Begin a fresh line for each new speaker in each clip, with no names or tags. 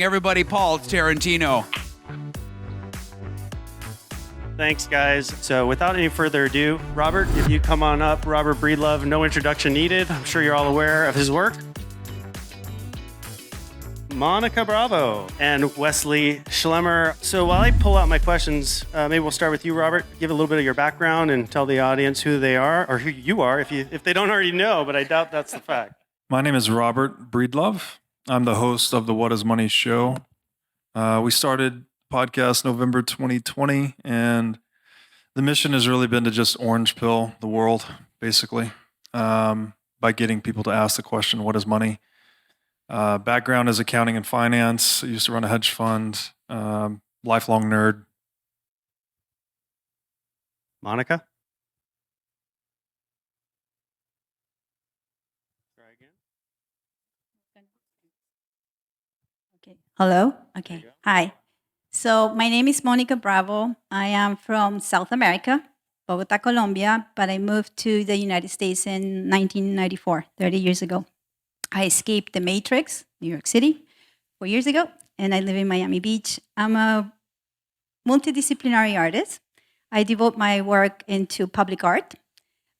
Everybody, Paul Tarantino.
Thanks, guys. So without any further ado, Robert, if you come on up, Robert Breedlove, no introduction needed. I'm sure you're all aware of his work. Monika Bravo and Wesley Schlemmer. So while I pull out my questions, maybe we'll start with you, Robert. Give a little bit of your background and tell the audience who they are, or who you are, if they don't already know, but I doubt that's the fact.
My name is Robert Breedlove. I'm the host of the What is Money show. We started podcast November 2020, and the mission has really been to just orange pill the world, basically, by getting people to ask the question, what is money? Background is accounting and finance. I used to run a hedge fund, lifelong nerd.
Monika? Try again.
Okay. Hello? Okay. Hi. So my name is Monika Bravo. I am from South America, Bogota, Colombia, but I moved to the United States in 1994, 30 years ago. I escaped the Matrix, New York City, 4 years ago, and I live in Miami Beach. I'm a multidisciplinary artist. I devote my work into public art.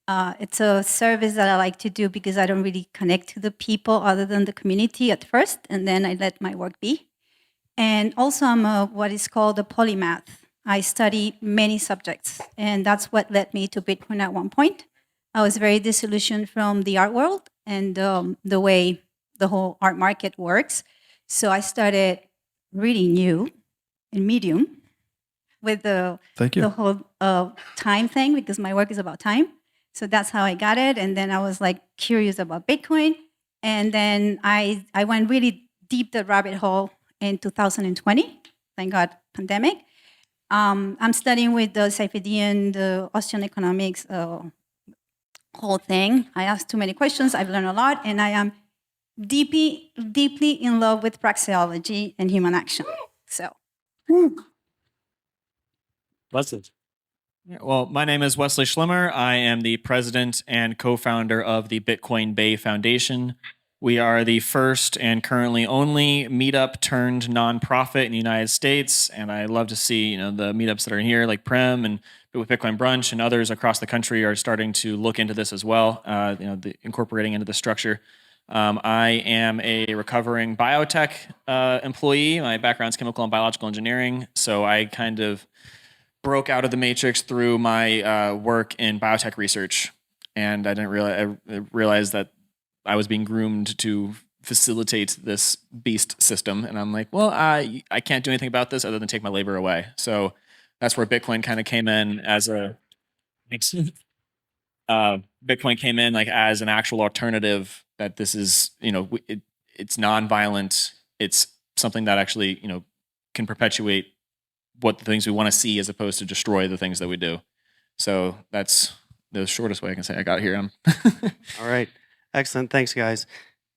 It's a service that I like to do because I don't really connect to the people other than the community at first, and then I let my work be. And also I'm what is called a polymath. I study many subjects, and that's what led me to Bitcoin at one point. I was very disillusioned from the art world and the way the whole art market works. So I started reading you in Medium with the whole time thing, because my work is about time. So that's how I got it. And then I was like curious about Bitcoin. And then I went really deep the rabbit hole in 2020. Thank God, pandemic. I'm studying with the Cypherpunk'd, the Austrian economics whole thing. I asked too many questions. I've learned a lot, and I am deeply in love with praxeology and human action. So,
Wesley.
Well, my name is Wesley Schlemmer. I am the president and co-founder of the Bitcoin Bay Foundation. We are the first and currently only meetup turned nonprofit in the United States, and I love to see the meetups that are in here, like Prem and with Bitcoin Brunch and others across the country are starting to look into this as well. Incorporating into the structure. I am a recovering biotech employee. My background is chemical and biological engineering, so I kind of broke out of the matrix through my work in biotech research, and I realized that I was being groomed to facilitate this beast system. And I'm like, well, I can't do anything about this other than take my labor away. So that's where Bitcoin kind of came in as Bitcoin came in like as an actual alternative, that this is, it's nonviolent. It's something that actually, can perpetuate what the things we want to see as opposed to destroy the things that we do. So that's the shortest way I can say I got here.
All right. Excellent. Thanks, guys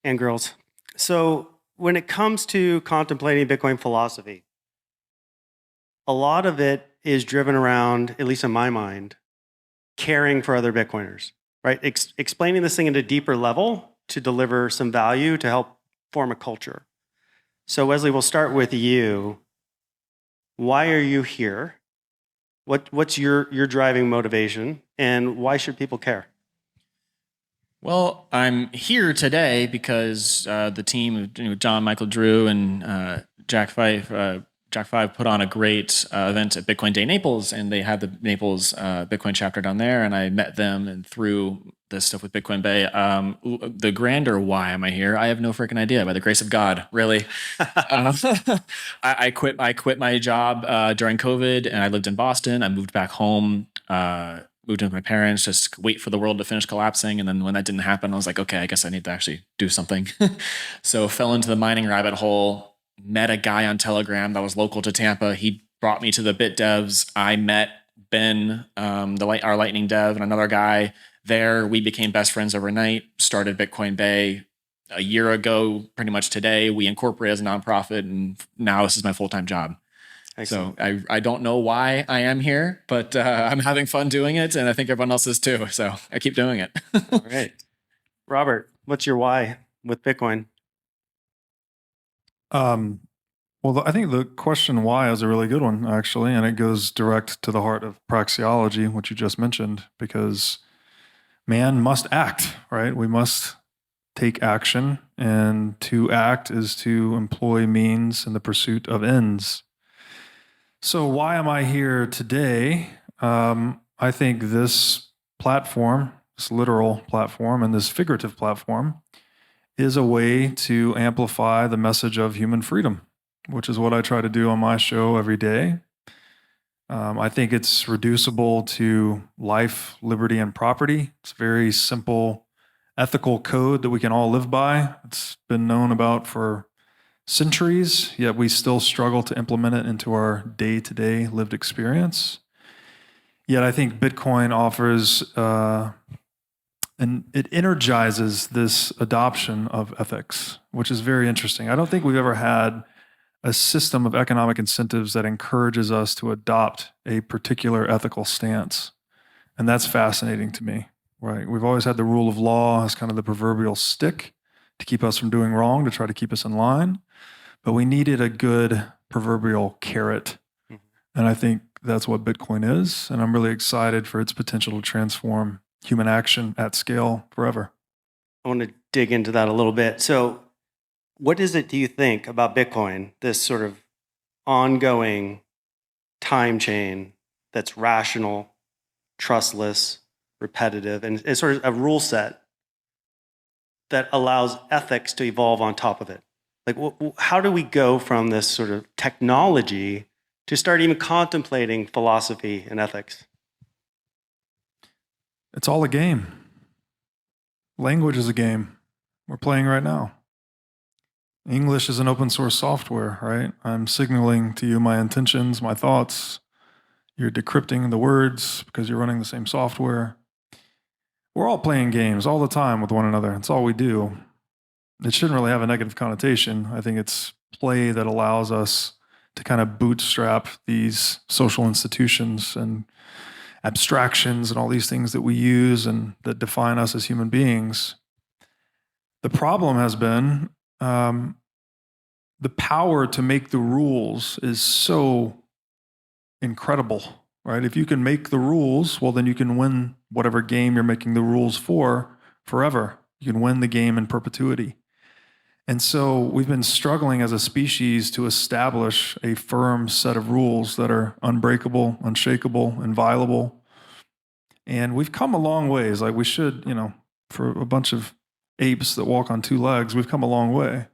and girls. So when it comes to contemplating Bitcoin philosophy, a lot of it is driven around, at least in my mind, caring for other Bitcoiners, right? Explaining this thing at a deeper level to deliver some value to help form a culture. So Wesley, we'll start with you. Why are you here? What's your driving motivation, and why should people care?
Well, I'm here today because the team of John, Michael, Drew, and Jack Fife put on a great event at Bitcoin Day Naples, and they had the Naples Bitcoin chapter down there, and I met them and through this stuff with Bitcoin Bay. The grander why am I here? I have no freaking idea. By the grace of God, really. I quit my job during COVID, and I lived in Boston. I moved back home. Moved in with my parents, just wait for the world to finish collapsing. And then when that didn't happen, I was like, okay, I guess I need to actually do something. So fell into the mining rabbit hole, met a guy on Telegram that was local to Tampa. He brought me to the Bit Devs. I met Ben, our Lightning dev, and another guy there. We became best friends overnight, started Bitcoin Bay a year ago, pretty much today. We incorporated as a nonprofit, and now this is my full-time job. Excellent. So I don't know why I am here, but I'm having fun doing it, and I think everyone else is too. So I keep doing it.
All right. Robert, what's your why with Bitcoin?
Well, I think the question why is a really good one, actually, and it goes direct to the heart of praxeology, which you just mentioned, because man must act, right? We must take action, and to act is to employ means in the pursuit of ends. So why am I here today? I think this platform, this literal platform and this figurative platform, is a way to amplify the message of human freedom, which is what I try to do on my show every day. I think it's reducible to life, liberty, and property. It's a very simple ethical code that we can all live by. It's been known about for centuries, yet we still struggle to implement it into our day-to-day lived experience. Yet I think Bitcoin offers, and it energizes this adoption of ethics, which is very interesting. I don't think we've ever had a system of economic incentives that encourages us to adopt a particular ethical stance. And that's fascinating to me, right? We've always had the rule of law as kind of the proverbial stick to keep us from doing wrong, to try to keep us in line. But we needed a good proverbial carrot. And I think that's what Bitcoin is. And I'm really excited for its potential to transform human action at scale forever.
I want to dig into that a little bit. So what is it, do you think, about Bitcoin, this sort of ongoing time chain that's rational, trustless, repetitive, and it's sort of a rule set that allows ethics to evolve on top of it? Like, how do we go from this sort of technology to start even contemplating philosophy and ethics?
It's all a game. Language is a game we're playing right now. English is an open source software, right? I'm signaling to you my intentions, my thoughts. You're decrypting the words because you're running the same software. We're all playing games all the time with one another. It's all we do. It shouldn't really have a negative connotation. I think it's play that allows us to kind of bootstrap these social institutions and abstractions and all these things that we use and that define us as human beings. The problem has been the power to make the rules is so incredible, right? If you can make the rules, well, then you can win whatever game you're making the rules for forever. You can win the game in perpetuity. And so we've been struggling as a species to establish a firm set of rules that are unbreakable, unshakable, inviolable. And we've come a long ways. Like we should, for a bunch of apes that walk on two legs, we've come a long way.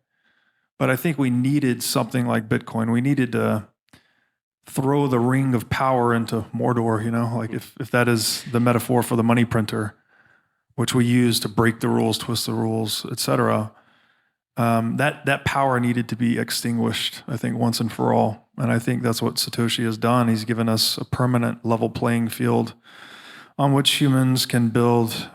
But I think we needed something like Bitcoin. We needed to throw the ring of power into Mordor, like if that is the metaphor for the money printer, which we use to break the rules, twist the rules, etc. That power needed to be extinguished, I think, once and for all. And I think that's what Satoshi has done. He's given us a permanent level playing field on which humans can build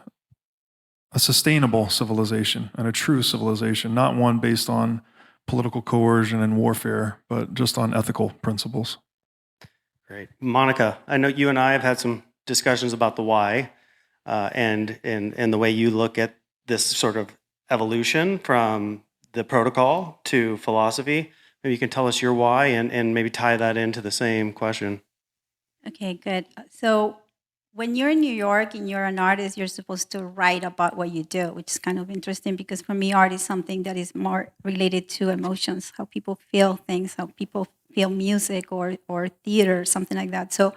a sustainable civilization and a true civilization, not one based on political coercion and warfare, but just on ethical principles.
Great. Monika, I know you and I have had some discussions about the why and the way you look at this sort of evolution from the protocol to philosophy. Maybe you can tell us your why and maybe tie that into the same question.
Okay, good. So when you're in New York and you're an artist, you're supposed to write about what you do, which is kind of interesting because for me, art is something that is more related to emotions, how people feel things, how people feel music or theater, something like that. So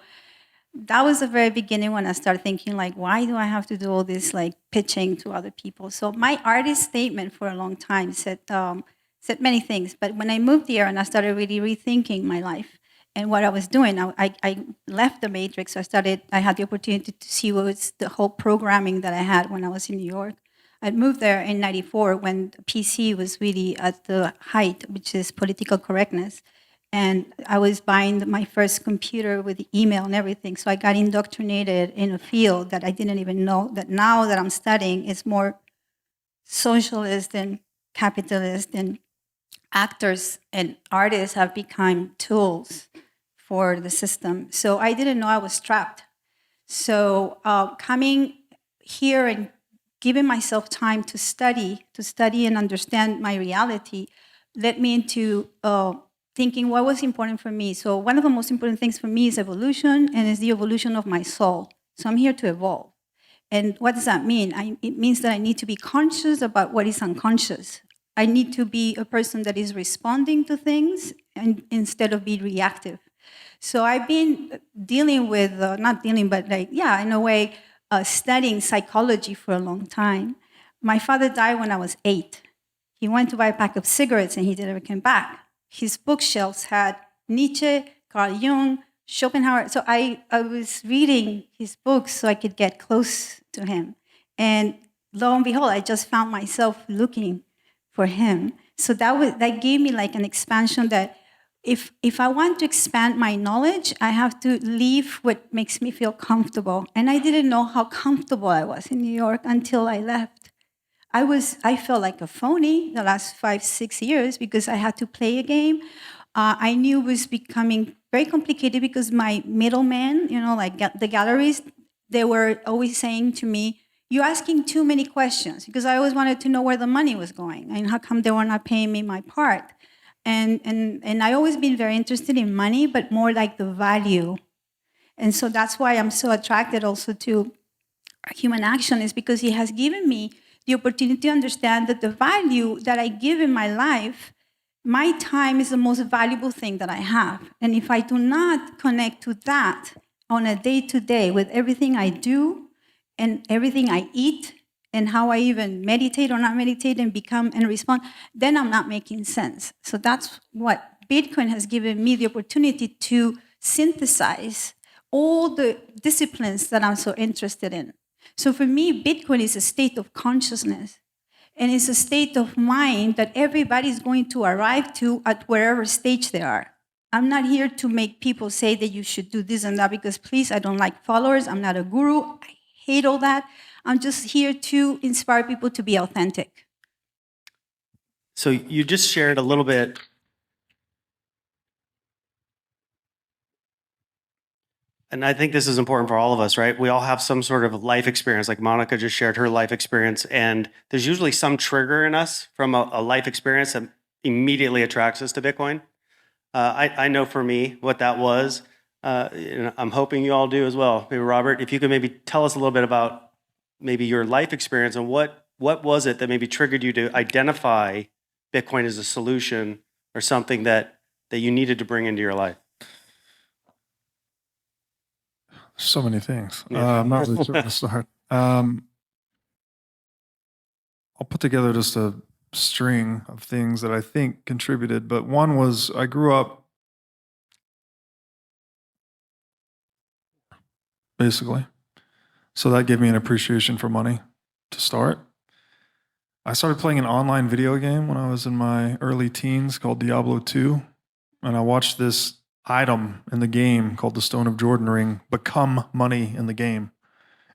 that was the very beginning when I started thinking, like, why do I have to do all this, like, pitching to other people? So my artist statement for a long time said many things. But when I moved here and I started really rethinking my life and what I was doing, I left the matrix. So I had the opportunity to see what was the whole programming that I had when I was in New York. I moved there in '94 when the PC was really at the height, which is political correctness. And I was buying my first computer with email and everything. So I got indoctrinated in a field that I didn't even know that now that I'm studying is more socialist and capitalist, and actors and artists have become tools for the system. So I didn't know I was trapped. So coming here and giving myself time to study and understand my reality led me into thinking what was important for me. So one of the most important things for me is evolution, and it's the evolution of my soul. So I'm here to evolve. And what does that mean? It means that I need to be conscious about what is unconscious. I need to be a person that is responding to things and instead of being reactive. So I've been dealing with, not dealing, but in a way, studying psychology for a long time. My father died when I was 8. He went to buy a pack of cigarettes and he never came back. His bookshelves had Nietzsche, Carl Jung, Schopenhauer. So I was reading his books so I could get close to him. And lo and behold, I just found myself looking for him. So that gave me like an expansion that if I want to expand my knowledge, I have to leave what makes me feel comfortable. And I didn't know how comfortable I was in New York until I left. I felt like a phony the last 5-6 years because I had to play a game. I knew it was becoming very complicated because my middlemen, like the galleries, they were always saying to me, "You're asking too many questions," because I always wanted to know where the money was going and how come they were not paying me my part. And I always been very interested in money, but more like the value. And so that's why I'm so attracted also to human action, is because it has given me the opportunity to understand that the value that I give in my life, my time is the most valuable thing that I have. And if I do not connect to that on a day-to-day with everything I do and everything I eat and how I even meditate or not meditate and become and respond, then I'm not making sense. So that's what Bitcoin has given me the opportunity to synthesize all the disciplines that I'm so interested in. So for me, Bitcoin is a state of consciousness. And it's a state of mind that everybody's going to arrive to at wherever stage they are. I'm not here to make people say that you should do this and that because, please, I don't like followers. I'm not a guru. I hate all that. I'm just here to inspire people to be authentic.
So you just shared a little bit. And I think this is important for all of us, right? We all have some sort of life experience, like Monika just shared her life experience. And there's usually some trigger in us from a life experience that immediately attracts us to Bitcoin. I know for me what that was. I'm hoping you all do as well. Maybe Robert, if you could maybe tell us a little bit about maybe your life experience and what was it that maybe triggered you to identify Bitcoin as a solution or something that you needed to bring into your life?
So many things.
Yeah.
I'm not really sure where to start. I'll put together just a string of things that I think contributed. But one was I grew up basically. So that gave me an appreciation for money to start. I started playing an online video game when I was in my early teens called Diablo 2. And I watched this item in the game called the Stone of Jordan ring become money in the game.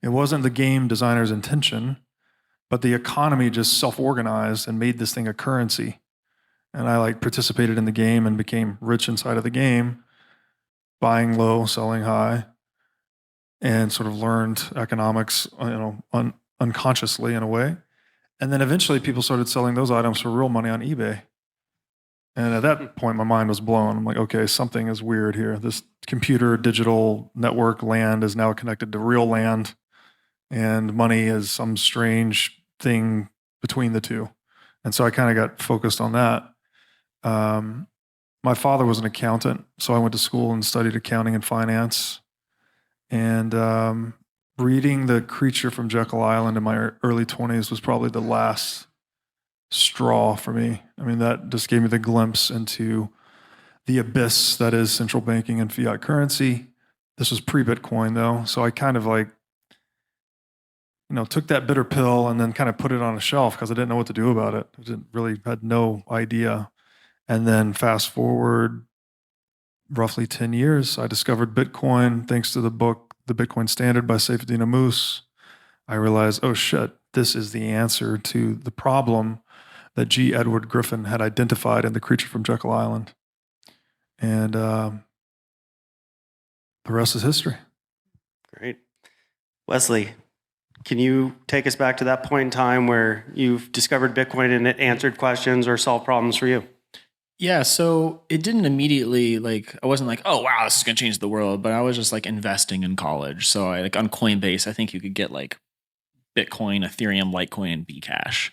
It wasn't the game designer's intention, but the economy just self-organized and made this thing a currency. And I participated in the game and became rich inside of the game, buying low, selling high, and sort of learned economics, unconsciously in a way. And then eventually people started selling those items for real money on eBay. And at that point, my mind was blown. I'm like, okay, something is weird here. This computer digital network land is now connected to real land, and money is some strange thing between the two. And so I kind of got focused on that. My father was an accountant, so I went to school and studied accounting and finance. And reading The Creature from Jekyll Island in my early 20s was probably the last straw for me. I mean, that just gave me the glimpse into the abyss that is central banking and fiat currency. This was pre-Bitcoin though, so I kind of took that bitter pill and then kind of put it on a shelf because I didn't know what to do about it. Had no idea. And then fast forward roughly 10 years, I discovered Bitcoin thanks to the book, The Bitcoin Standard by Saifedean Ammous. I realized, oh shit, this is the answer to the problem that G. Edward Griffin had identified in The Creature from Jekyll Island. And the rest is history.
Great. Wesley, can you take us back to that point in time where you've discovered Bitcoin and it answered questions or solved problems for you?
Yeah, so it didn't immediately I wasn't like, oh wow, this is gonna change the world, but I was just like investing in college. So I on Coinbase, I think you could get like Bitcoin, Ethereum, Litecoin, and Bcash.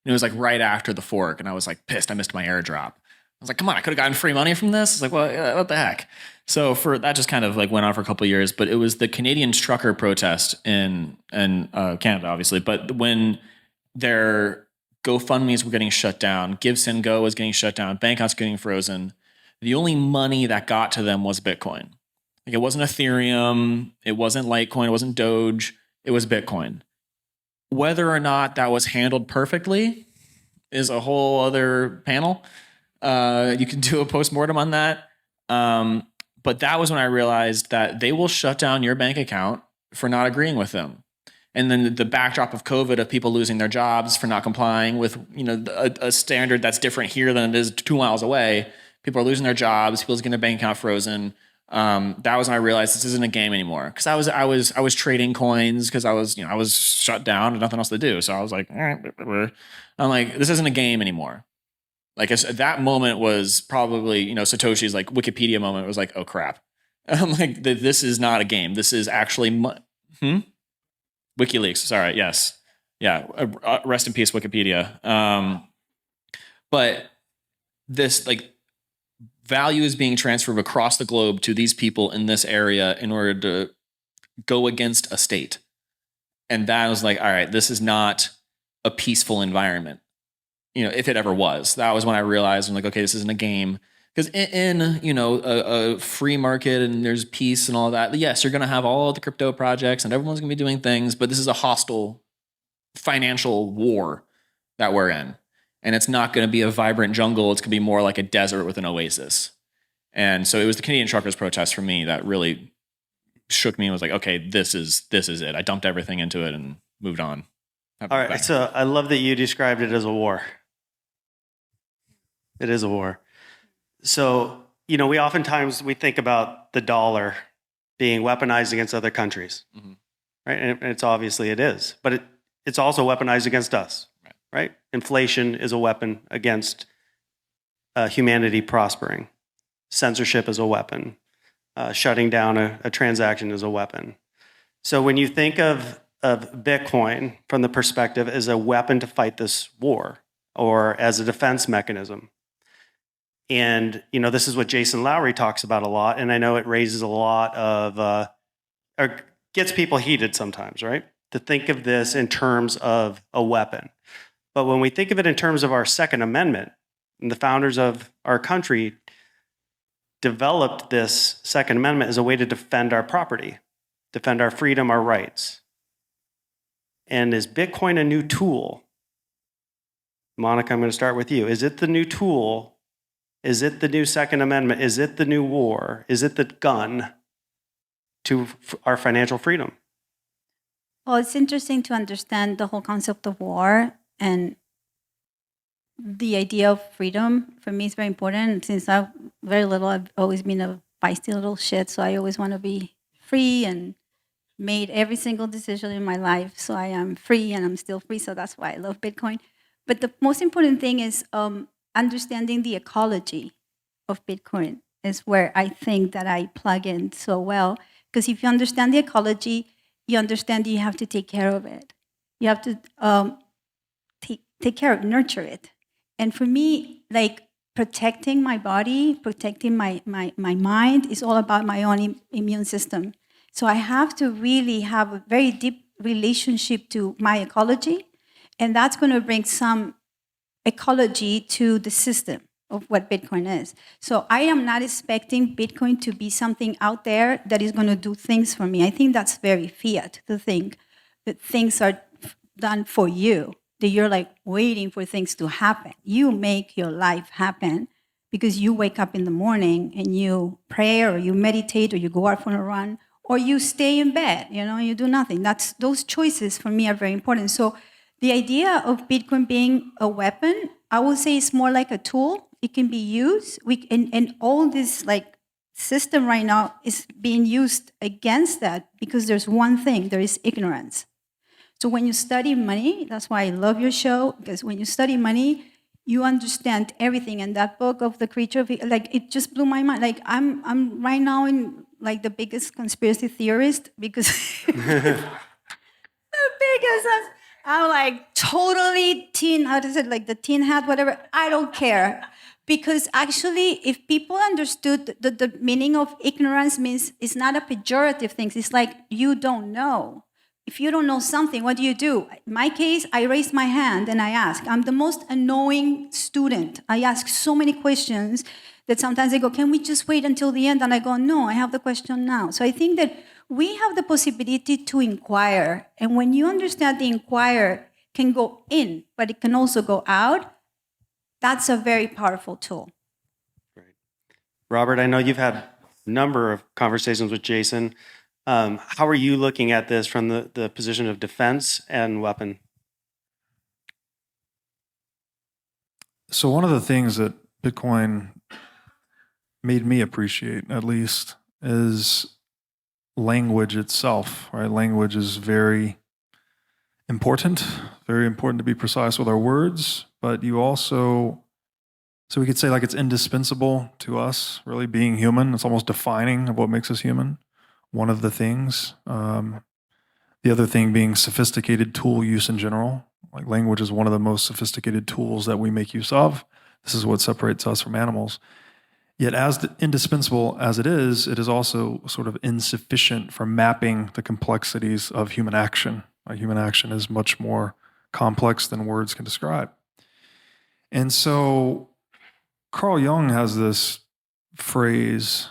And it was like right after the fork, and I was like pissed I missed my airdrop. I was like, come on, I could have gotten free money from this. It's like, well, what the heck? So for that just kind of like went on for a couple of years, but it was the Canadian trucker protest in Canada, obviously. But when their GoFundMe's were getting shut down, Give Send Go was getting shut down, bank accounts getting frozen, the only money that got to them was Bitcoin. Like it wasn't Ethereum, it wasn't Litecoin, it wasn't Doge, it was Bitcoin. Whether or not that was handled perfectly is a whole other panel. You can do a postmortem on that. But that was when I realized that they will shut down your bank account for not agreeing with them. And then the backdrop of COVID, of people losing their jobs for not complying with a standard that's different here than it is 2 miles away. People are losing their jobs. People's getting their bank account frozen. That was when I realized this isn't a game anymore. Because I was trading coins because I was shut down and nothing else to do. So I was like, I'm like, this isn't a game anymore. Like that moment was probably Satoshi's like Wikipedia moment. It was like, oh crap. I'm like, this is not a game. This is actually WikiLeaks. Sorry. Yes. Yeah. Rest in peace, Wikipedia. But this like value is being transferred across the globe to these people in this area in order to go against a state. And that was like, all right, this is not a peaceful environment. If it ever was. That was when I realized I'm like, okay, this isn't a game. Because in a free market and there's peace and all that, yes, you're going to have all the crypto projects and everyone's going to be doing things, but this is a hostile financial war that we're in. And it's not going to be a vibrant jungle. It's going to be more like a desert with an oasis. And so it was the Canadian truckers protest for me that really shook me and was like, okay, this is it. I dumped everything into it and moved on.
All right. So I love that you described it as a war. It is a war. So, we oftentimes think about the dollar being weaponized against other countries, right? And it's obviously it is, but it's also weaponized against us, right? Inflation is a weapon against humanity prospering. Censorship is a weapon. Shutting down a transaction is a weapon. So when you think of Bitcoin from the perspective as a weapon to fight this war or as a defense mechanism, and, this is what Jason Lowry talks about a lot, and I know it raises a lot of, or gets people heated sometimes, right? To think of this in terms of a weapon. But when we think of it in terms of our Second Amendment, and the founders of our country developed this Second Amendment as a way to defend our property, defend our freedom, our rights. And is Bitcoin a new tool? Monika, I'm going to start with you. Is it the new tool? Is it the new Second Amendment? Is it the new war? Is it the gun to our financial freedom?
Well, it's interesting to understand the whole concept of war, and the idea of freedom for me is very important. Since I'm very little, I've always been a feisty little shit, so I always want to be free and made every single decision in my life. So I am free and I'm still free, so that's why I love Bitcoin. But the most important thing is understanding the ecology of Bitcoin is where I think that I plug in so well. Because if you understand the ecology, you understand you have to take care of it. You have to take care of, nurture it. And for me, like protecting my body, protecting my mind is all about my own immune system. So I have to really have a very deep relationship to my ecology, and that's going to bring some ecology to the system of what Bitcoin is. So I am not expecting Bitcoin to be something out there that is going to do things for me. I think that's very fiat to think that things are done for you, that you're like waiting for things to happen. You make your life happen because you wake up in the morning and you pray or you meditate or you go out for a run or you stay in bed, you do nothing. Those choices for me are very important. So the idea of Bitcoin being a weapon, I would say it's more like a tool. It can be used. And all this like system right now is being used against that because there's one thing, there is ignorance. So when you study money, that's why I love your show, because when you study money, you understand everything. And that book of the creature of, like, it just blew my mind. Like, I'm right now in like the biggest conspiracy theorist because the biggest. I'm like totally teen. How does it, like the teen hat, whatever? I don't care. Because actually, if people understood the meaning of ignorance means it's not a pejorative thing. It's like you don't know. If you don't know something, what do? In my case, I raise my hand and I ask. I'm the most annoying student. I ask so many questions that sometimes they go, can we just wait until the end? And I go, no, I have the question now. So I think that we have the possibility to inquire. And when you understand the inquire can go in, but it can also go out, that's a very powerful tool.
Great. Robert, I know you've had a number of conversations with Jason. How are you looking at this from the position of defense and weapon?
So one of the things that Bitcoin made me appreciate, at least, is language itself, right? Language is very important to be precise with our words, but you also, so we could say like it's indispensable to us, really being human. It's almost defining of what makes us human. One of the things. The other thing being sophisticated tool use in general. Like language is one of the most sophisticated tools that we make use of. This is what separates us from animals. Yet as indispensable as it is also sort of insufficient for mapping the complexities of human action. Human action is much more complex than words can describe. And so Carl Jung has this phrase.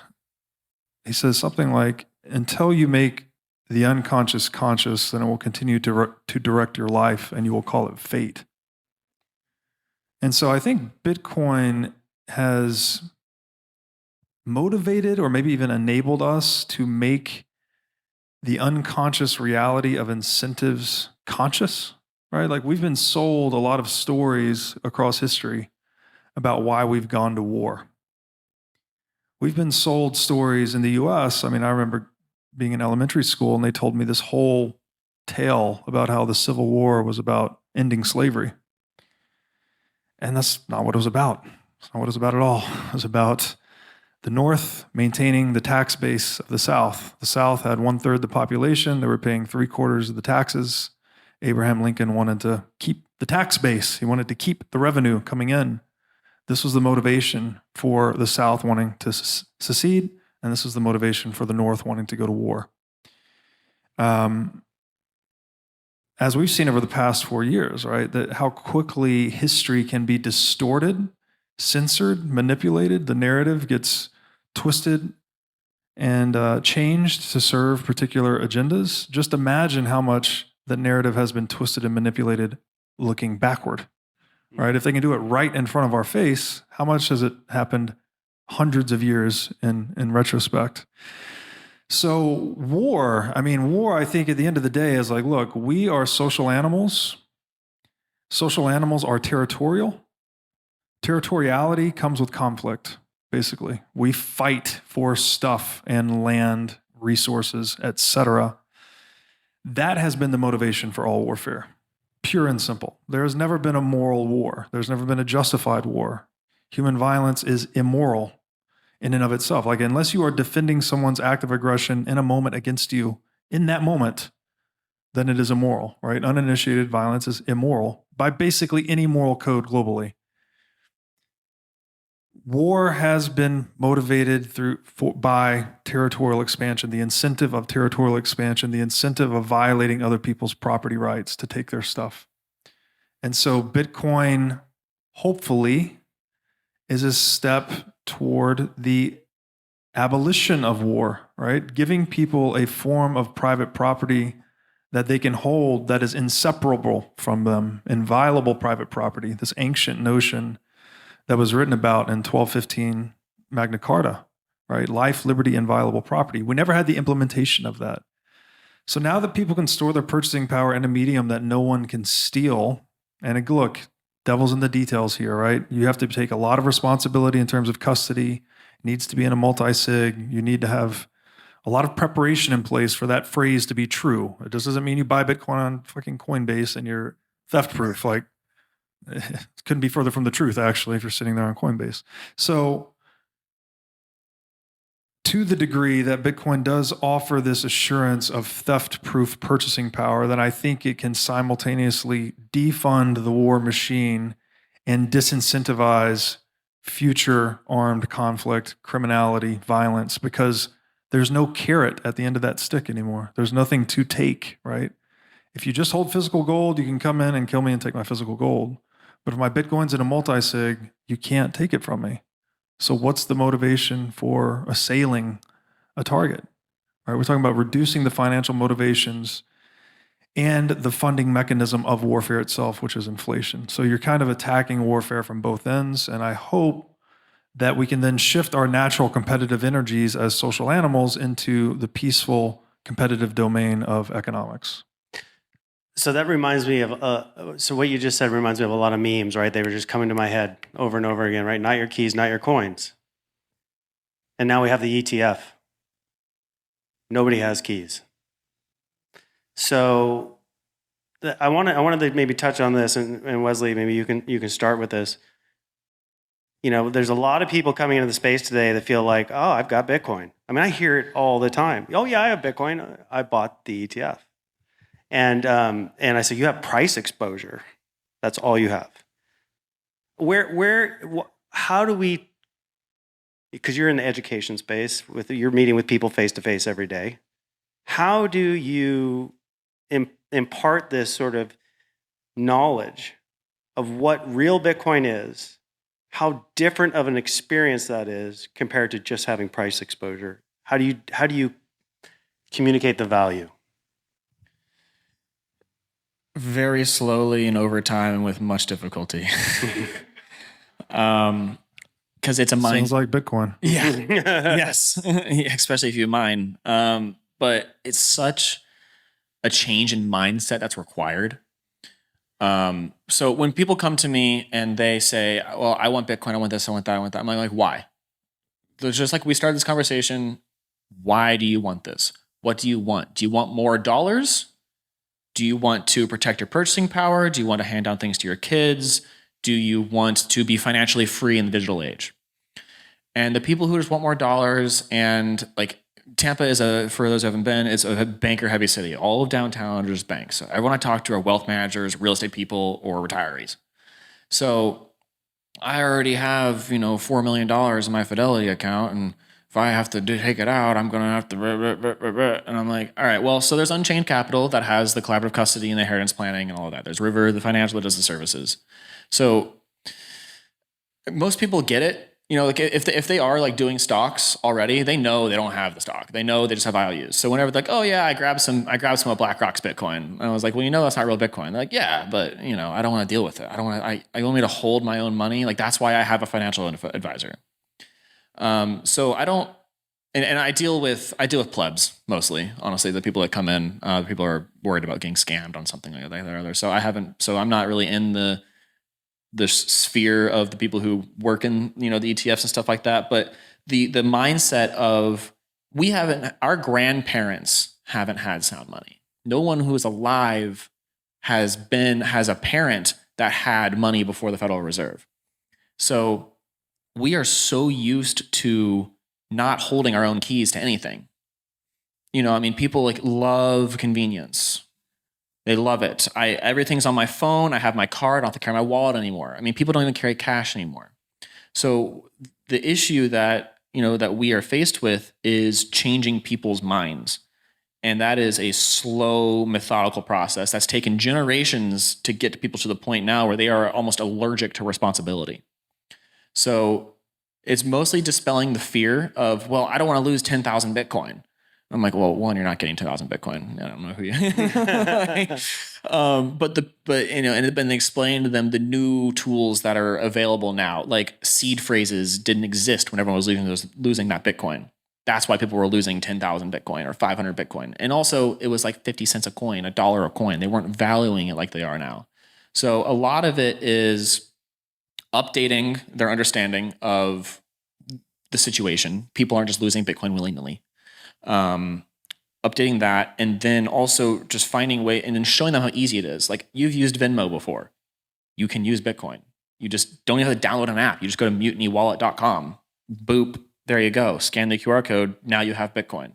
He says something like, until you make the unconscious conscious, then it will continue to direct your life, and you will call it fate. And so I think Bitcoin has motivated or maybe even enabled us to make the unconscious reality of incentives conscious, right? Like we've been sold a lot of stories across history about why we've gone to war. We've been sold stories in the US. I mean, I remember being in elementary school and they told me this whole tale about how the Civil War was about ending slavery. And that's not what it was about. It's not what it was about at all. It was about the North maintaining the tax base of the South. The South had 1/3 the population. They were paying 3/4 of the taxes. Abraham Lincoln wanted to keep the tax base. He wanted to keep the revenue coming in. This was the motivation for the South wanting to secede, and this was the motivation for the North wanting to go to war. As we've seen over the past 4 years, right, that how quickly history can be distorted, censored, manipulated. The narrative gets twisted and changed to serve particular agendas. Just imagine how much the narrative has been twisted and manipulated looking backward. Right? If they can do it right in front of our face, how much has it happened hundreds of years in retrospect? So war, I think at the end of the day is like, look, we are social animals. Social animals are territorial. Territoriality comes with conflict, basically. We fight for stuff and land, resources, etc. That has been the motivation for all warfare. Pure and simple. There has never been a moral war. There's never been a justified war. Human violence is immoral in and of itself. Like, unless you are defending someone's act of aggression in a moment against you, in that moment, then it is immoral, right? Uninitiated violence is immoral by basically any moral code globally. War has been motivated by territorial expansion, the incentive of territorial expansion, the incentive of violating other people's property rights to take their stuff. And so Bitcoin, hopefully, is a step toward the abolition of war, right? Giving people a form of private property that they can hold that is inseparable from them, inviolable private property, this ancient notion that was written about in 1215 Magna Carta, right? Life, liberty, inviolable property. We never had the implementation of that. So now that people can store their purchasing power in a medium that no one can steal, and look, devil's in the details here, right? You have to take a lot of responsibility in terms of custody. It needs to be in a multi-sig. You need to have a lot of preparation in place for that phrase to be true. It just doesn't mean you buy Bitcoin on fucking Coinbase and you're theft proof. Like, couldn't be further from the truth, actually, if you're sitting there on Coinbase. So to the degree that Bitcoin does offer this assurance of theft-proof purchasing power, then I think it can simultaneously defund the war machine and disincentivize future armed conflict, criminality, violence, because there's no carrot at the end of that stick anymore. There's nothing to take, right? If you just hold physical gold, you can come in and kill me and take my physical gold. But if my Bitcoin's in a multi-sig, you can't take it from me. So what's the motivation for assailing a target? All right, we're talking about reducing the financial motivations and the funding mechanism of warfare itself, which is inflation. So you're kind of attacking warfare from both ends. And I hope that we can then shift our natural competitive energies as social animals into the peaceful competitive domain of economics.
So that reminds me of, so what you just said reminds me of a lot of memes, right? They were just coming to my head over and over again, right? Not your keys, not your coins. And now we have the ETF. Nobody has keys. So I wanted to maybe touch on this, and Wesley, maybe you can start with this. You know, there's a lot of people coming into the space today that feel like, oh, I've got Bitcoin. I mean, I hear it all the time. Oh yeah, I have Bitcoin. I bought the ETF. And I said, you have price exposure. That's all you have. How do we, because you're in the education space, you're meeting with people face to face every day. How do you impart this sort of knowledge of what real Bitcoin is, how different of an experience that is compared to just having price exposure? How do you communicate the value?
Very slowly and over time and with much difficulty. Because it's a mind.
Sounds like Bitcoin.
Yeah. Yes. Especially if you mine. But it's such a change in mindset that's required. So when people come to me and they say, well, I want Bitcoin, I want this, I want that, I want that. I'm like, why? There's just like, we started this conversation. Why do you want this? What do you want? Do you want more dollars? Do you want to protect your purchasing power? Do you want to hand down things to your kids? Do you want to be financially free in the digital age? And the people who just want more dollars, and like Tampa is for those who haven't been, it's a banker heavy city. All of downtown are just banks. So everyone I talk to are wealth managers, real estate people, or retirees. So I already have, $4 million in my Fidelity account, and if I have to take it out, I'm going to have to, and I'm like, all right, well, so there's Unchained Capital that has the collaborative custody and the inheritance planning and all of that. There's River, the financial that does the services. So most people get it. Like if they are like doing stocks already, they know they don't have the stock. They know they just have IOUs. So whenever they're like, oh yeah, I grabbed some of BlackRock's Bitcoin. And I was like, well, that's not real Bitcoin. They're like, yeah, but I don't want to deal with it. I want me to hold my own money. Like that's why I have a financial advisor. So I don't, and I deal with plebs mostly, honestly, the people that come in, people are worried about getting scammed on something like that or other. So I'm not really in the sphere of the people who work in, the ETFs and stuff like that. But the mindset of our grandparents haven't had sound money. No one who is alive has a parent that had money before the Federal Reserve. So we are so used to not holding our own keys to anything. People like love convenience. They love it. Everything's on my phone. I have my card. I don't have to carry my wallet anymore. People don't even carry cash anymore. So the issue that we are faced with is changing people's minds. And that is a slow, methodical process that's taken generations to get people to the point now where they are almost allergic to responsibility. So it's mostly dispelling the fear of, well, I don't want to lose 10,000 Bitcoin. I'm like, well, one, you're not getting 2,000 Bitcoin. I don't know who you. And then explain to them the new tools that are available now, like seed phrases didn't exist when everyone was losing that Bitcoin. That's why people were losing 10,000 Bitcoin or 500 Bitcoin, and also it was like 50 cents a coin, $1 a coin. They weren't valuing it like they are now. So a lot of it is updating their understanding of the situation. People aren't just losing Bitcoin willy-nilly. Updating that, and then also just finding a way and then showing them how easy it is. Like, you've used Venmo before. you can use Bitcoin. You just don't even have to download an app. You just go to mutinywallet.com, boop, there you go. Scan the QR code, now you have Bitcoin.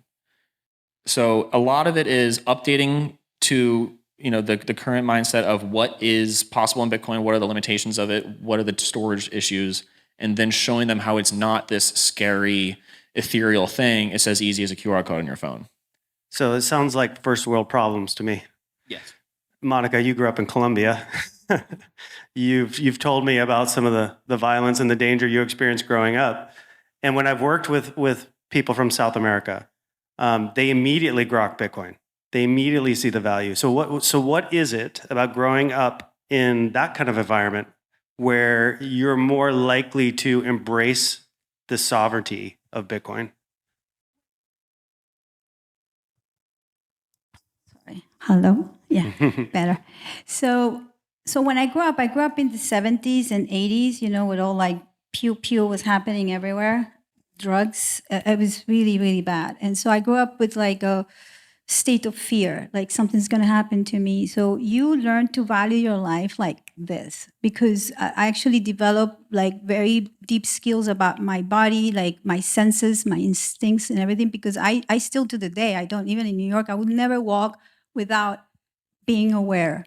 So a lot of it is updating to the current mindset of what is possible in Bitcoin, what are the limitations of it, what are the storage issues, and then showing them how it's not this scary, ethereal thing. It's as easy as a QR code on your phone.
So it sounds like first world problems to me.
Yes.
Monika, you grew up in Colombia. You've told me about some of the violence and the danger you experienced growing up. And when I've worked with people from South America, they immediately grok Bitcoin. They immediately see the value. So what is it about growing up in that kind of environment where you're more likely to embrace the sovereignty of Bitcoin?
Sorry. Hello? Yeah, better. So when I grew up in the 70s and 80s, with all like pew was happening everywhere, drugs. It was really, really bad. And so I grew up with like a state of fear, like something's going to happen to me. So you learn to value your life like this, because I actually developed like very deep skills about my body, like my senses, my instincts and everything, because I still to the day, I don't, even in New York, I would never walk without being aware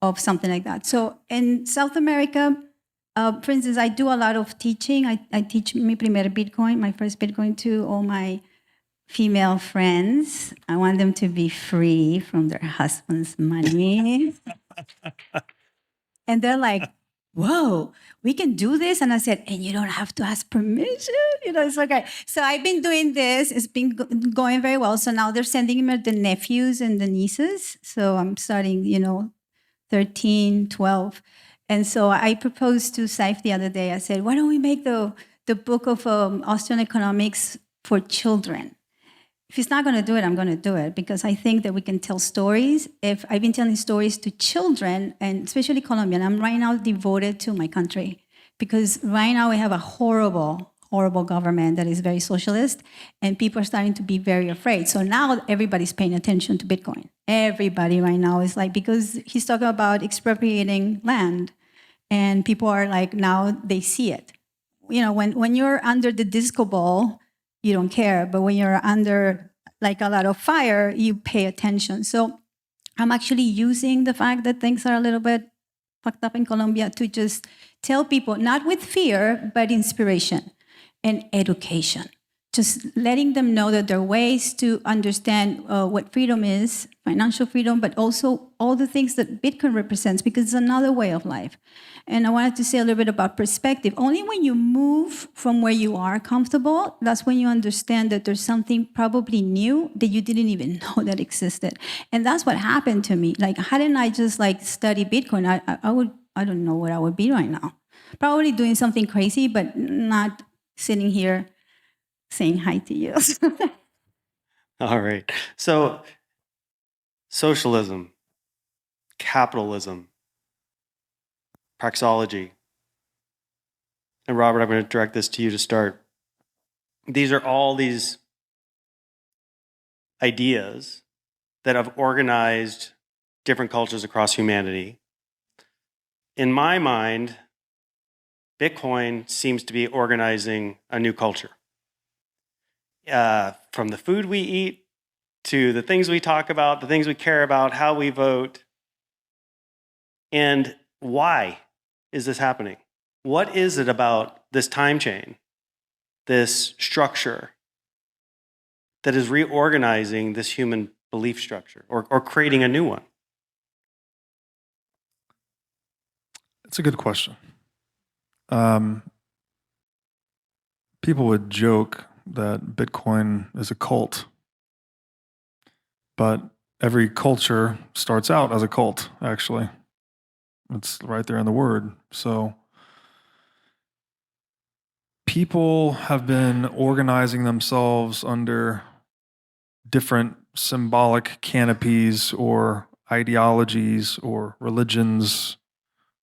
of something like that. So in South America, for instance, I do a lot of teaching. I teach mi primer Bitcoin, my first Bitcoin, to all my female friends. I want them to be free from their husband's money. And they're like, whoa, we can do this? And I said, and you don't have to ask permission. It's okay. So I've been doing this. It's been going very well. So now they're sending me the nephews and the nieces. So I'm starting, 13, 12. And so I proposed to Saif the other day. I said, why don't we make the book of Austrian economics for children? If he's not going to do it, I'm going to do it, because I think that we can tell stories. If I've been telling stories to children, and especially Colombian, I'm right now devoted to my country, because right now we have a horrible, horrible government that is very socialist, and people are starting to be very afraid. So now everybody's paying attention to Bitcoin. Everybody right now is like, because he's talking about expropriating land, and people are like, now they see it. When you're under the disco ball, you don't care. But when you're under like a lot of fire, you pay attention. So I'm actually using the fact that things are a little bit fucked up in Colombia to just tell people, not with fear, but inspiration and education. Just letting them know that there are ways to understand what freedom is, financial freedom, but also all the things that Bitcoin represents, because it's another way of life. And I wanted to say a little bit about perspective. Only when you move from where you are comfortable, that's when you understand that there's something probably new that you didn't even know that existed. And that's what happened to me. Like, hadn't I just like study Bitcoin, I don't know where I would be right now. Probably doing something crazy, but not sitting here saying hi to you.
All right. So socialism, capitalism, praxeology. And Robert, I'm going to direct this to you to start. These are all these ideas that have organized different cultures across humanity. In my mind, Bitcoin seems to be organizing a new culture. From the food we eat to the things we talk about, the things we care about, how we vote. And why is this happening? What is it about this time chain, this structure, that is reorganizing this human belief structure or creating a new one?
It's a good question. People would joke that Bitcoin is a cult, but every culture starts out as a cult, actually. It's right there in the word. So people have been organizing themselves under different symbolic canopies or ideologies or religions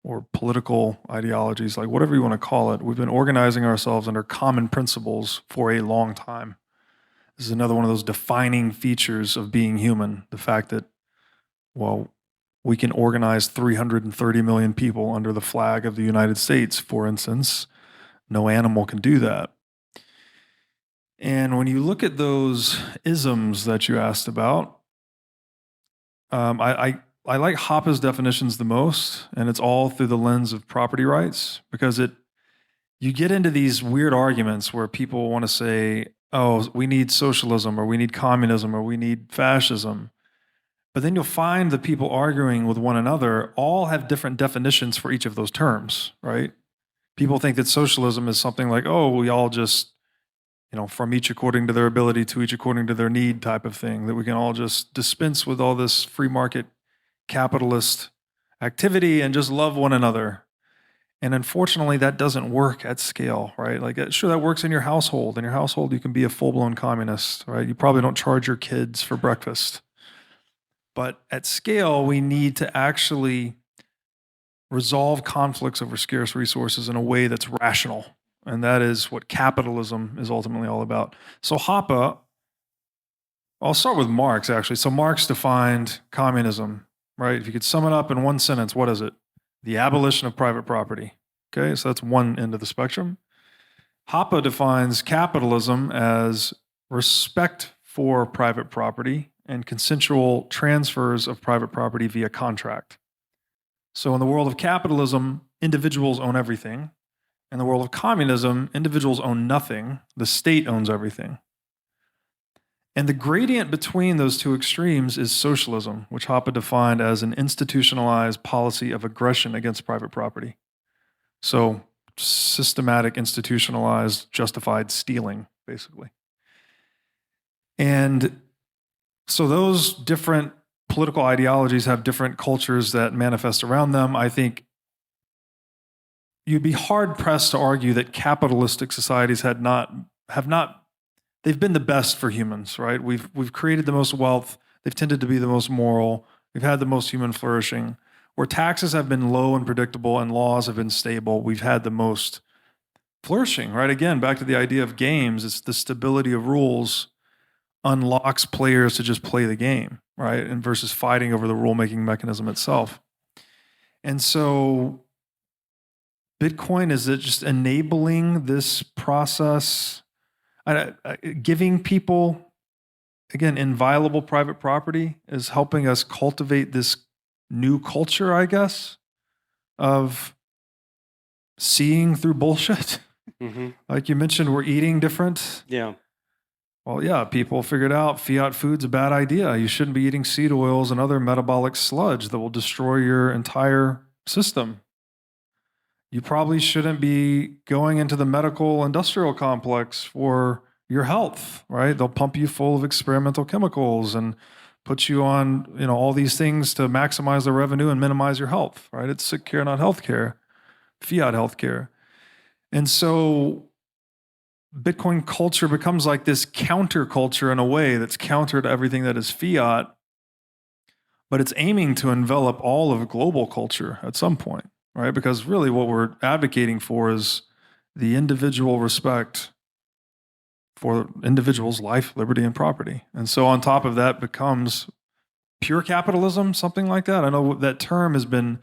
or political ideologies, like whatever you want to call it. We've been organizing ourselves under common principles for a long time. This is another one of those defining features of being human, the fact that, well, we can organize 330 million people under the flag of the United States, for instance. No animal can do that. And when you look at those isms that you asked about, I like Hoppe's definitions the most, and it's all through the lens of property rights, because you get into these weird arguments where people want to say, oh, we need socialism, or we need communism, or we need fascism. But then you'll find the people arguing with one another all have different definitions for each of those terms, right? People think that socialism is something like, oh, we all just, from each according to their ability to each according to their need type of thing, that we can all just dispense with all this free market capitalist activity and just love one another. And unfortunately, that doesn't work at scale, right? Like, sure, that works in your household. In your household, you can be a full-blown communist, right? You probably don't charge your kids for breakfast. But at scale, we need to actually resolve conflicts over scarce resources in a way that's rational. And that is what capitalism is ultimately all about. So Hoppe, I'll start with Marx, actually. So Marx defined communism, right? If you could sum it up in one sentence, what is it? The abolition of private property. Okay, so that's one end of the spectrum. Hoppe defines capitalism as respect for private property and consensual transfers of private property via contract. So in the world of capitalism, individuals own everything. In the world of communism, individuals own nothing. The state owns everything. And the gradient between those two extremes is socialism, which Hoppe defined as an institutionalized policy of aggression against private property. So systematic, institutionalized, justified stealing, basically. And so those different political ideologies have different cultures that manifest around them. I think you'd be hard-pressed to argue that capitalistic societies have not they've been the best for humans, right? We've created the most wealth. They've tended to be the most moral. We've had the most human flourishing. Where taxes have been low and predictable and laws have been stable, we've had the most flourishing, right? Again, back to the idea of games, it's the stability of rules unlocks players to just play the game, right? And versus fighting over the rule-making mechanism itself. And so Bitcoin is just enabling this process, giving people, again, inviolable private property is helping us cultivate this new culture, I guess, of seeing through bullshit.
Mm-hmm.
Like you mentioned, we're eating different.
Yeah.
Well, yeah, people figured out fiat food's a bad idea. You shouldn't be eating seed oils and other metabolic sludge that will destroy your entire system. You probably shouldn't be going into the medical industrial complex for your health, right? They'll pump you full of experimental chemicals and put you on, all these things to maximize the revenue and minimize your health, right? It's sick care, not health care, fiat health care. And so Bitcoin culture becomes like this counterculture in a way that's counter to everything that is fiat, but it's aiming to envelop all of global culture at some point, right? Because really what we're advocating for is the individual respect for individuals' life, liberty, and property. And so on top of that becomes pure capitalism, something like that. I know that term has been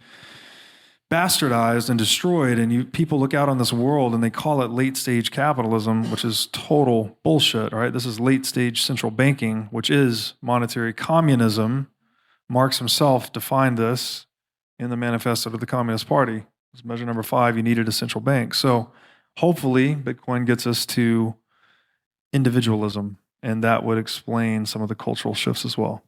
bastardized and destroyed, and people look out on this world and they call it late stage capitalism, which is total bullshit, right? This is late stage central banking, which is monetary communism. Marx himself defined this in the manifesto of the Communist Party. It's measure number 5, you needed a central bank. So hopefully Bitcoin gets us to individualism, and that would explain some of the cultural shifts as well.